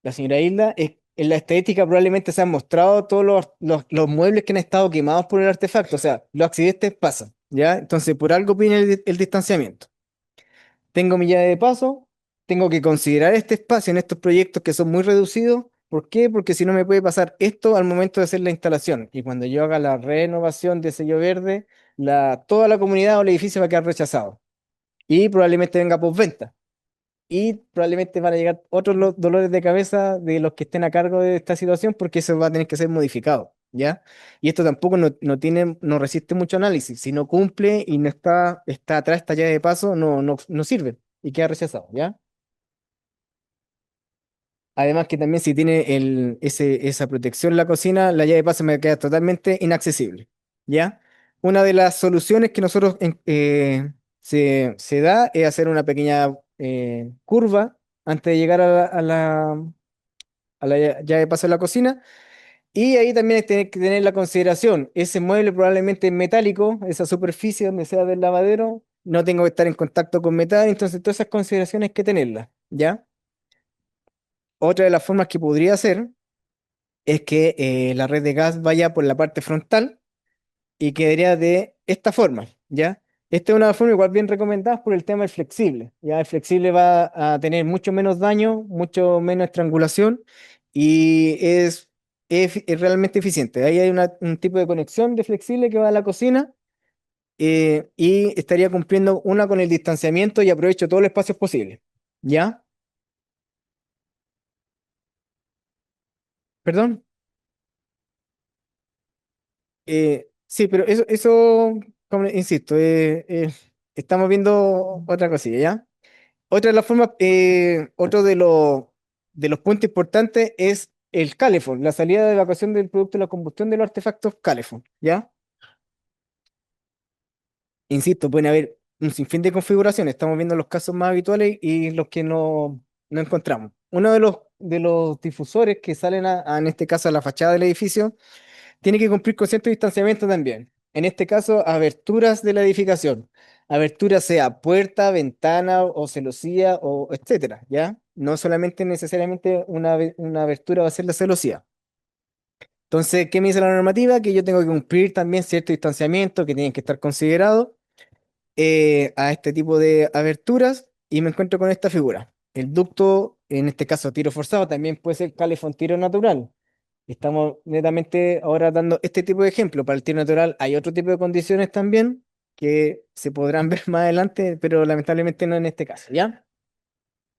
la señora Hilda, en la estadística probablemente se han mostrado todos los muebles que han estado quemados por el artefacto, o sea, los accidentes pasan, ¿ya? Entonces, por algo viene el distanciamiento. Tengo mi llave de paso, tengo que considerar este espacio en estos proyectos que son muy reducidos. ¿Por qué? Porque si no me puede pasar esto al momento de hacer la instalación. Y cuando yo haga la renovación de sello verde, toda la comunidad o el edificio va a quedar rechazado. Y probablemente venga postventa. Y probablemente van a llegar otros dolores de cabeza de los que estén a cargo de esta situación porque eso va a tener que ser modificado. ¿ya? Y esto tampoco no resiste mucho análisis. Si no cumple y no está atrás esta llave de paso, no sirve y queda rechazado, ¿ya? Además que también si tiene esa protección en la cocina, la llave de paso me queda totalmente inaccesible, ¿ya? Una de las soluciones que nosotros se da es hacer una pequeña curva antes de llegar a la llave de paso de la cocina. Y ahí también hay que tener la consideración, ese mueble probablemente es metálico, esa superficie donde sea del lavadero, no tengo que estar en contacto con metal, entonces todas esas consideraciones hay que tenerlas, ¿ya? Otra de las formas que podría ser es que la red de gas vaya por la parte frontal y quedaría de esta forma, ¿ya? Esta es una forma igual bien recomendada por el tema del flexible, ¿ya? El flexible va a tener mucho menos daño, mucho menos estrangulación y es realmente eficiente. Ahí hay un tipo de conexión de flexible que va a la cocina y estaría cumpliendo una con el distanciamiento y aprovecho todos los espacios posibles, ¿ya? ¿Perdón? Sí, pero eso como insisto, estamos viendo otra cosilla, ¿ya? Otra de las formas, otro de los puntos importantes es el calefón, la salida de evacuación del producto de la combustión de los artefactos calefón, ¿ya? Insisto, pueden haber un sinfín de configuraciones, estamos viendo los casos más habituales y los que no encontramos. Uno de los difusores que salen en este caso a la fachada del edificio tiene que cumplir con cierto distanciamiento también. En este caso, aberturas de la edificación. Abertura sea puerta, ventana o celosía o etcétera, ¿ya? No solamente necesariamente una abertura va a ser la celosía. Entonces, ¿qué me dice la normativa? Que yo tengo que cumplir también cierto distanciamiento que tienen que estar considerados a este tipo de aberturas y me encuentro con esta figura. El ducto, en este caso tiro forzado, también puede ser calefón tiro natural. Estamos netamente ahora dando este tipo de ejemplo. Para el tiro natural hay otro tipo de condiciones también que se podrán ver más adelante, pero lamentablemente no en este caso, ¿ya?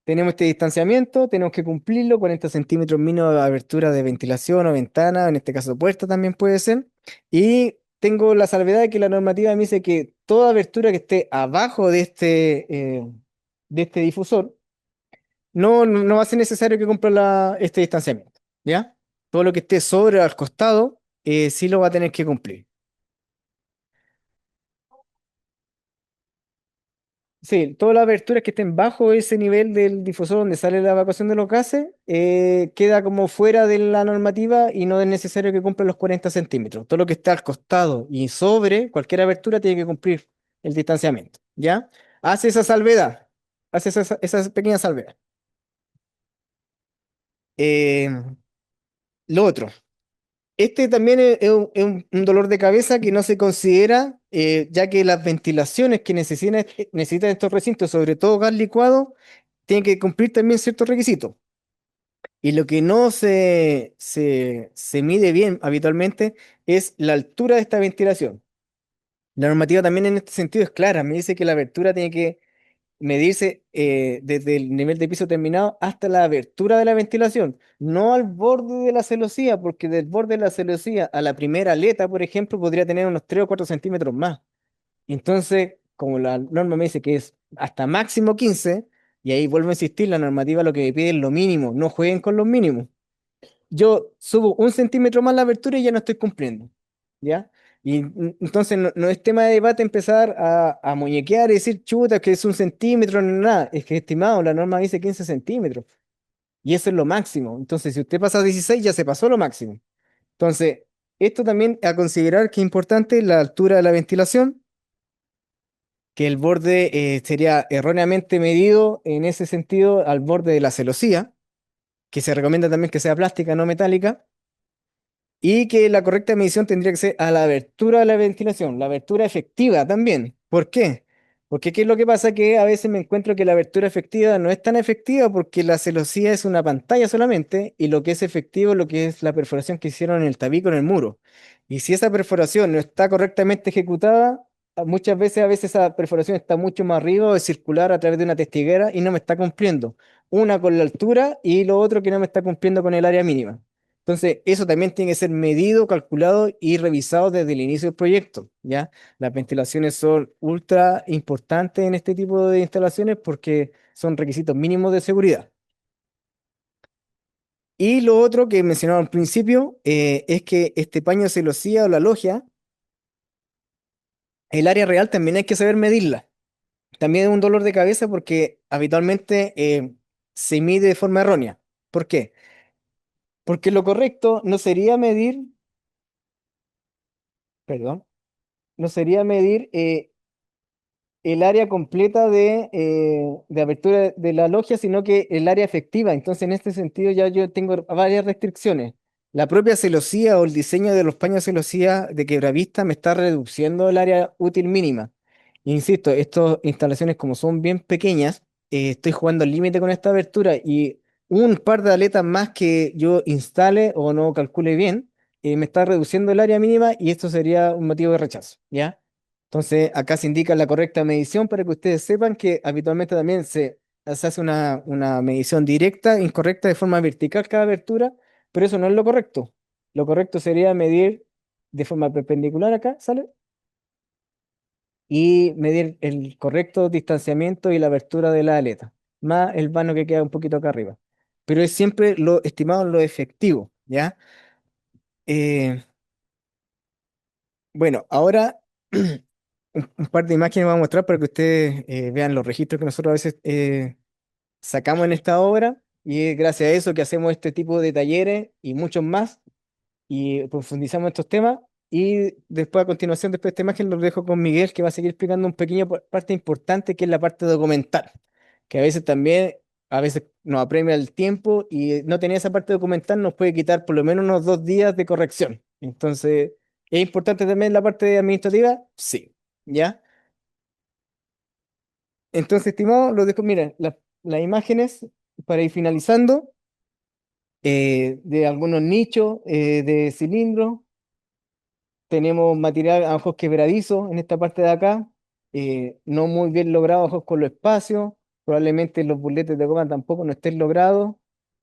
Tenemos este distanciamiento, tenemos que cumplirlo, 40 centímetros mínimo de abertura de ventilación o ventana, en este caso puerta también puede ser. Y tengo la salvedad de que la normativa me dice que toda abertura que esté abajo de este difusor, no va a ser necesario que cumpla este distanciamiento, ¿ya? Todo lo que esté sobre o al costado, sí lo va a tener que cumplir. Sí, todas las aberturas que estén bajo ese nivel del difusor donde sale la evacuación de los gases, queda como fuera de la normativa y no es necesario que cumpla los 40 centímetros. Todo lo que está al costado y sobre cualquier abertura tiene que cumplir el distanciamiento, ¿ya? Hace esa salvedad, hace esa pequeña salvedad. Eh, lo otro. Este también es un dolor de cabeza que no se considera, ya que las ventilaciones que necesitan estos recintos, sobre todo gas licuado, tienen que cumplir también ciertos requisitos. Y lo que no se mide bien habitualmente es la altura de esta ventilación. La normativa también en este sentido es clara, me dice que la abertura tiene que medirse desde el nivel de piso terminado hasta la abertura de la ventilación, no al borde de la celosía, porque del borde de la celosía a la primera aleta, por ejemplo, podría tener unos 3 o 4 centímetros más. Entonces, como la norma me dice que es hasta máximo 15, y ahí vuelvo a insistir, la normativa lo que me pide es lo mínimo, no jueguen con los mínimos. Yo subo 1 centímetro más la abertura y ya no estoy cumpliendo, ¿ya? Y entonces no es tema de debate empezar a muñequear y decir, chuta, que es 1 centímetro, no, nada. Es que, estimado, la norma dice 15 centímetros. Y eso es lo máximo. Entonces, si usted pasa a 16, ya se pasó lo máximo. Entonces, esto también a considerar que es importante la altura de la ventilación, que el borde sería erróneamente medido en ese sentido al borde de la celosía, que se recomienda también que sea plástica, no metálica. Y que la correcta medición tendría que ser a la abertura de la ventilación, la abertura efectiva también. ¿Por qué? Porque ¿qué es lo que pasa? Que a veces me encuentro que la abertura efectiva no es tan efectiva porque la celosía es una pantalla solamente y lo que es efectivo es lo que es la perforación que hicieron en el tabique o en el muro. Y si esa perforación no está correctamente ejecutada, muchas veces a veces esa perforación está mucho más arriba o es circular a través de una testiguera y no me está cumpliendo. Una con la altura y lo otro que no me está cumpliendo con el área mínima. Entonces, eso también tiene que ser medido, calculado y revisado desde el inicio del proyecto, ¿ya? Las ventilaciones son ultra importantes en este tipo de instalaciones porque son requisitos mínimos de seguridad. Y lo otro que mencionaba al principio es que este paño celosía o la logia, el área real también hay que saber medirla. También es un dolor de cabeza porque habitualmente se mide de forma errónea. ¿Por qué? Porque lo correcto no sería medir, perdón, no sería medir el área completa de apertura de la logia, sino que el área efectiva. Entonces, en este sentido, ya yo tengo varias restricciones. La propia celosía o el diseño de los paños celosía de quebravista me está reduciendo el área útil mínima. Insisto, estas instalaciones como son bien pequeñas, estoy jugando al límite con esta abertura y un par de aletas más que yo instale o no calcule bien, me está reduciendo el área mínima y esto sería un motivo de rechazo, ¿ya? Entonces, acá se indica la correcta medición para que ustedes sepan que habitualmente también se hace una medición directa, incorrecta de forma vertical cada abertura, pero eso no es lo correcto. Lo correcto sería medir de forma perpendicular acá, ¿sale? Y medir el correcto distanciamiento y la abertura de la aleta, más el vano que queda un poquito acá arriba. Pero es siempre lo estimado, lo efectivo, ¿ya? Eh, bueno, ahora un par de imágenes vamos a mostrar para que ustedes vean los registros que nosotros a veces sacamos en esta obra y es gracias a eso que hacemos este tipo de talleres y muchos más y profundizamos estos temas y después a continuación, después de esta imagen, los dejo con Miguel que va a seguir explicando un pequeño parte importante que es la parte documental, que a veces también, a veces nos apremia el tiempo y no tener esa parte documental nos puede quitar por lo menos unos 2 días de corrección. Entonces, ¿es importante también la parte administrativa? Sí, ¿ya? Entonces, estimado, lo dejo, mira, las imágenes para ir finalizando de algunos nichos de cilindros. Tenemos material a ojos quebradizos en esta parte de acá, no muy bien logrado a ojos con los espacios, probablemente los burletes de goma tampoco no estén logrados,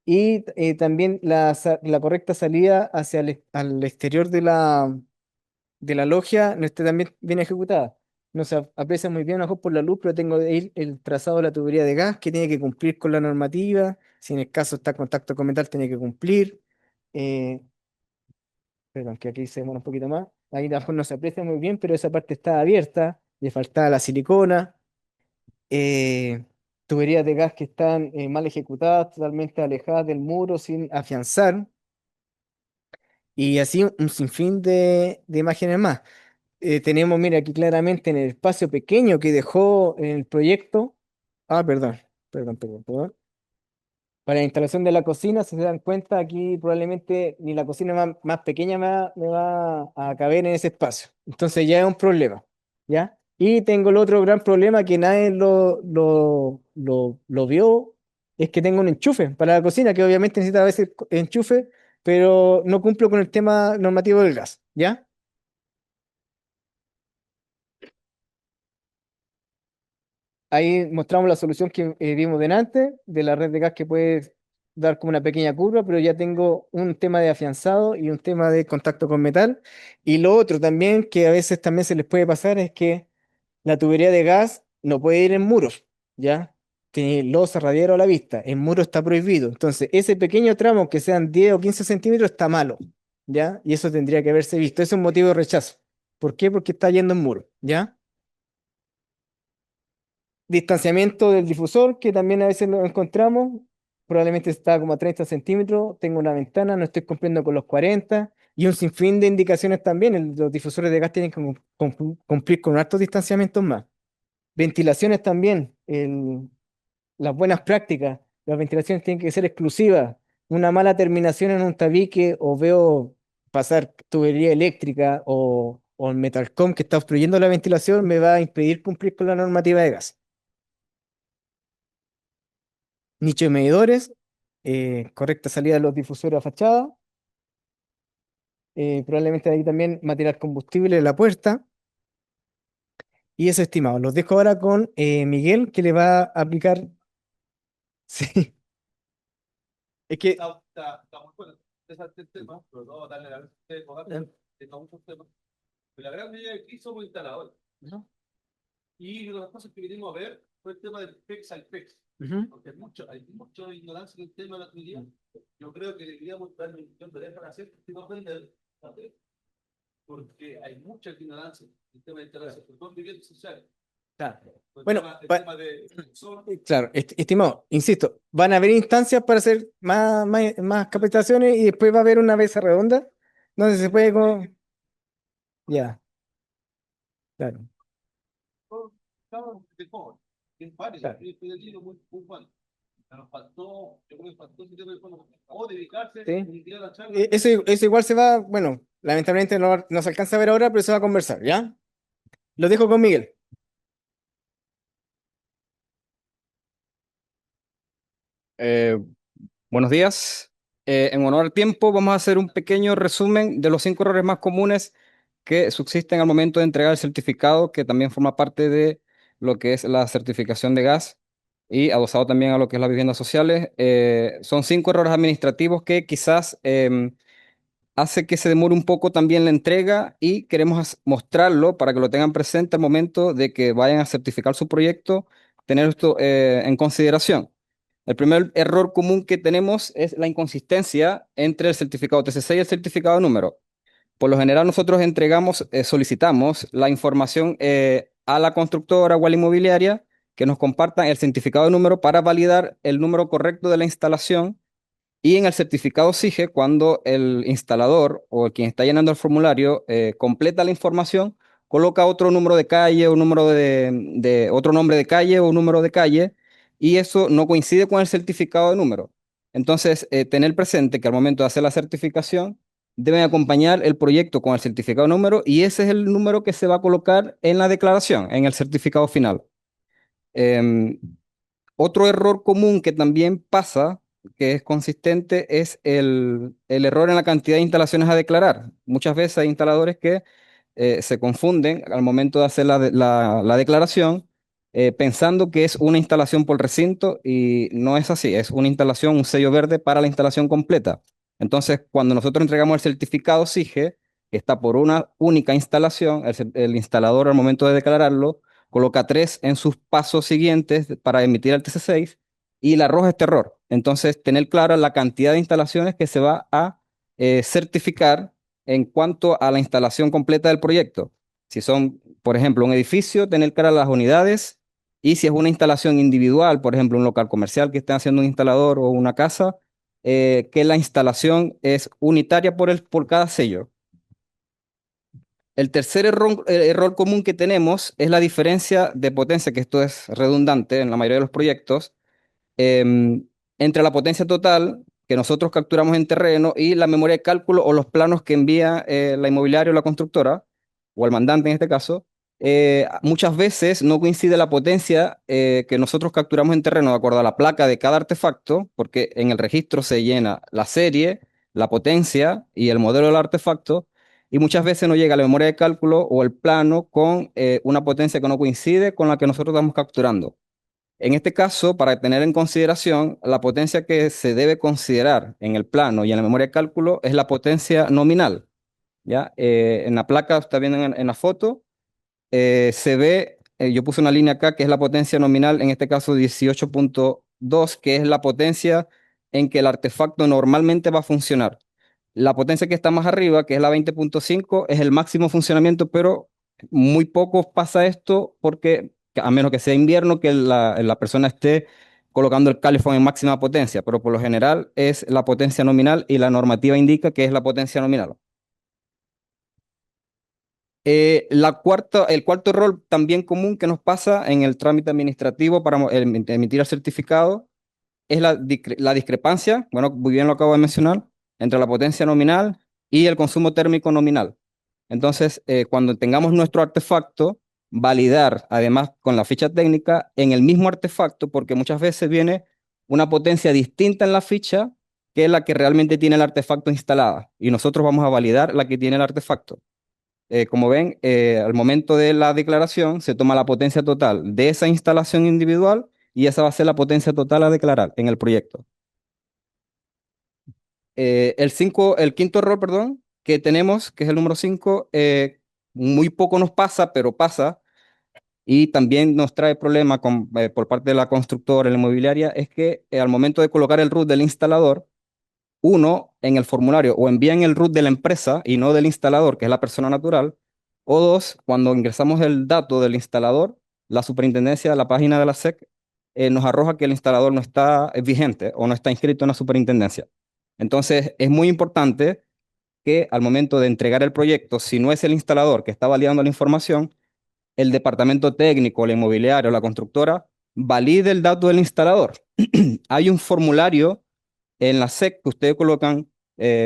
y también la correcta salida hacia al exterior de la logia no esté también bien ejecutada. No se aprecia muy bien a ojos por la luz, pero tengo ahí el trazado de la tubería de gas que tiene que cumplir con la normativa, si en el caso está en contacto con metal tiene que cumplir. eh, Perdón, que aquí se demora un poquito más. Ahí abajo no se aprecia muy bien, pero esa parte está abierta. Le faltaba la silicona. eh, Tuberías de gas que están mal ejecutadas, totalmente alejadas del muro, sin afianzar. Y así un sinfín de imágenes más. Tenemos, mira, aquí claramente en el espacio pequeño que dejó en el proyecto. Ah, perdón. Para la instalación de la cocina, si se dan cuenta, aquí probablemente ni la cocina más pequeña me va a caber en ese espacio. Entonces ya es un problema, ¿ya? Y tengo el otro gran problema que nadie lo vio, es que tengo un enchufe para la cocina, que obviamente necesita a veces enchufe, pero no cumplo con el tema normativo del gas, ¿ya? Ahí mostramos la solución que vimos delante de la red de gas que puede dar como una pequeña curva, pero ya tengo un tema de afianzado y un tema de contacto con metal. Y lo otro también que a veces también se les puede pasar es que la tubería de gas no puede ir en muros, ¿ya? Tiene losa, radiador a la vista. En muro está prohibido. Entonces, ese pequeño tramo que sean 10 o 15 centímetros está malo, ¿ya? Y eso tendría que haberse visto. Ese es un motivo de rechazo. ¿Por qué? Porque está yendo en muro, ¿ya? Distanciamiento del difusor, que también a veces lo encontramos, probablemente está como a 30 centímetros, tengo una ventana, no estoy cumpliendo con los 40, y un sinfín de indicaciones también, los difusores de gas tienen que cumplir con altos distanciamientos más. Ventilaciones también, las buenas prácticas, las ventilaciones tienen que ser exclusivas, una mala terminación en un tabique o veo pasar tubería eléctrica o el metalcom que está obstruyendo la ventilación me va a impedir cumplir con la normativa de gas. Nicho de medidores, correcta salida de los difusores a fachada, probablemente ahí también material combustible en la puerta, y eso estimado. Los dejo ahora con Miguel, que le va a aplicar. Sí, es que interesante el tema, pero no darle la vez a ustedes, tenga muchos temas. Pero la gran mayoría de aquí somos instaladores. ¿No? Y una de las cosas que vinimos a ver fue el tema del PEX al PEX. Ujú. Porque hay mucha ignorancia en el tema de la comunidad. Yo creo que deberíamos darle un millón de dólares para hacer, sino aprender, ¿sabes? Porque hay mucha ignorancia en el tema de instalación, sobre todo en viviendas sociales. Claro. El Bueno, tema, el pa- tema de Claro, estimado, insisto, van a haber instancias para hacer más capacitaciones y después va a haber una mesa redonda donde se puede... Ya, claro. de joven, que es válido, Claro. es el libro muy bueno. Nos faltó, yo creo que faltó ese tema de joven, o dedicarse, Sí. dedicar la charla. Eso igual se va, bueno, lamentablemente no se alcanza a ver ahora, pero se va a conversar, ¿ya? Lo dejo con Miguel. Eh, Buenos días. En honor al tiempo, vamos a hacer un pequeño resumen de los 5 errores más comunes que subsisten al momento de entregar el certificado, que también forma parte de lo que es la certificación de gas y adosado también a lo que es las viviendas sociales. Son 5 errores administrativos que quizás hace que se demore un poco también la entrega y queremos mostrarlo para que lo tengan presente al momento de que vayan a certificar su proyecto, tener esto en consideración. El primer error común que tenemos es la inconsistencia entre el certificado TCC y el certificado de número. Por lo general nosotros solicitamos la información a la constructora o a la inmobiliaria que nos compartan el certificado de número para validar el número correcto de la instalación, y en el certificado SIGE, cuando el instalador o quien está llenando el formulario completa la información, coloca otro número de calle o número de otro nombre de calle o número de calle, y eso no coincide con el certificado de número. Entonces, tener presente que al momento de hacer la certificación, deben acompañar el proyecto con el certificado de número, y ese es el número que se va a colocar en la declaración, en el certificado final. Em, Otro error común que también pasa, que es consistente, es el error en la cantidad de instalaciones a declarar. Muchas veces hay instaladores que se confunden al momento de hacer la declaración, pensando que es una instalación por recinto, y no es así, es una instalación, un sello verde para la instalación completa. Entonces, cuando nosotros entregamos el certificado SIGE, que está por una única instalación, el instalador al momento de declararlo coloca 3 en sus pasos siguientes para emitir el TC6 y le arroja este error. Entonces, tener clara la cantidad de instalaciones que se va a certificar en cuanto a la instalación completa del proyecto. Si son, por ejemplo, un edificio, tener claras las unidades, y si es una instalación individual, por ejemplo, un local comercial que estén haciendo un instalador o una casa, que la instalación es unitaria por cada sello. El tercer error común que tenemos es la diferencia de potencia, que esto es redundante en la mayoría de los proyectos, entre la potencia total que nosotros capturamos en terreno y la memoria de cálculo o los planos que envía la inmobiliaria o la constructora, o el mandante en este caso. Muchas veces no coincide la potencia que nosotros capturamos en terreno de acuerdo a la placa de cada artefacto, porque en el registro se llena la serie, la potencia y el modelo del artefacto, y muchas veces no llega la memoria de cálculo o el plano con una potencia que no coincide con la que nosotros estamos capturando. En este caso, para tener en consideración, la potencia que se debe considerar en el plano y en la memoria de cálculo es la potencia nominal, ¿ya? En la placa, está viendo en la foto, se ve, yo puse una línea acá que es la potencia nominal, en este caso 18.2, que es la potencia en que el artefacto normalmente va a funcionar. La potencia que está más arriba, que es la 20.5, es el máximo funcionamiento, pero muy poco pasa esto porque, a menos que sea invierno, que la persona esté colocando el calefón en máxima potencia, pero por lo general es la potencia nominal y la normativa indica que es la potencia nominal. El cuarto error también común que nos pasa en el trámite administrativo para emitir el certificado es la discrepancia, bueno, muy bien lo acabo de mencionar, entre la potencia nominal y el consumo térmico nominal. Entonces, cuando tengamos nuestro artefacto, validar además con la ficha técnica en el mismo artefacto, porque muchas veces viene una potencia distinta en la ficha que la que realmente tiene el artefacto instalada, y nosotros vamos a validar la que tiene el artefacto. Como ven, al momento de la declaración se toma la potencia total de esa instalación individual, y esa va a ser la potencia total a declarar en el proyecto. El quinto error, perdón, que tenemos, que es el número 5, muy poco nos pasa, pero pasa, y también nos trae problema por parte de la constructora, la inmobiliaria, es que al momento de colocar el root del instalador, uno, en el formulario, o envían el root de la empresa y no del instalador, que es la persona natural, o dos, cuando ingresamos el dato del instalador, la superintendencia, la página de la SEC, nos arroja que el instalador no está vigente o no está inscrito en la superintendencia. Entonces, es muy importante que al momento de entregar el proyecto, si no es el instalador que está validando la información, el departamento técnico, la inmobiliaria o la constructora valide el dato del instalador. Hay un formulario en la SEC que ustedes colocan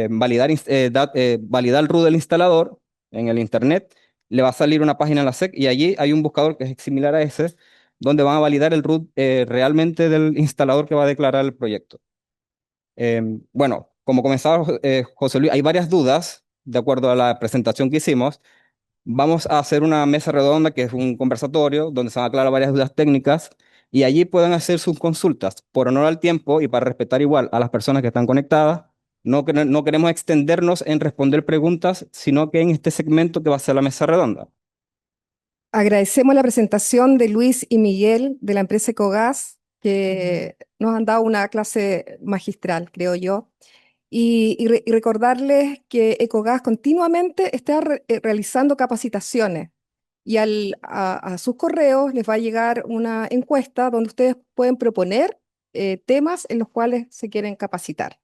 validar el root del instalador en el internet, le va a salir una página en la SEC y allí hay un buscador que es similar a ese, donde van a validar el root realmente del instalador que va a declarar el proyecto. Bueno, como comenzaba José Luis, hay varias dudas de acuerdo a la presentación que hicimos. Vamos a hacer una mesa redonda, que es un conversatorio, donde se van a aclarar varias dudas técnicas y allí pueden hacer sus consultas. Por honor al tiempo y para respetar igual a las personas que están conectadas, no queremos extendernos en responder preguntas, sino que en este segmento que va a ser la mesa redonda. Agradecemos la presentación de Luis y Miguel de la empresa Ecogás, que nos han dado una clase magistral, creo yo. Y recordarles que Ecogás continuamente está realizando capacitaciones y a sus correos les va a llegar una encuesta donde ustedes pueden proponer temas en los cuales se quieren capacitar.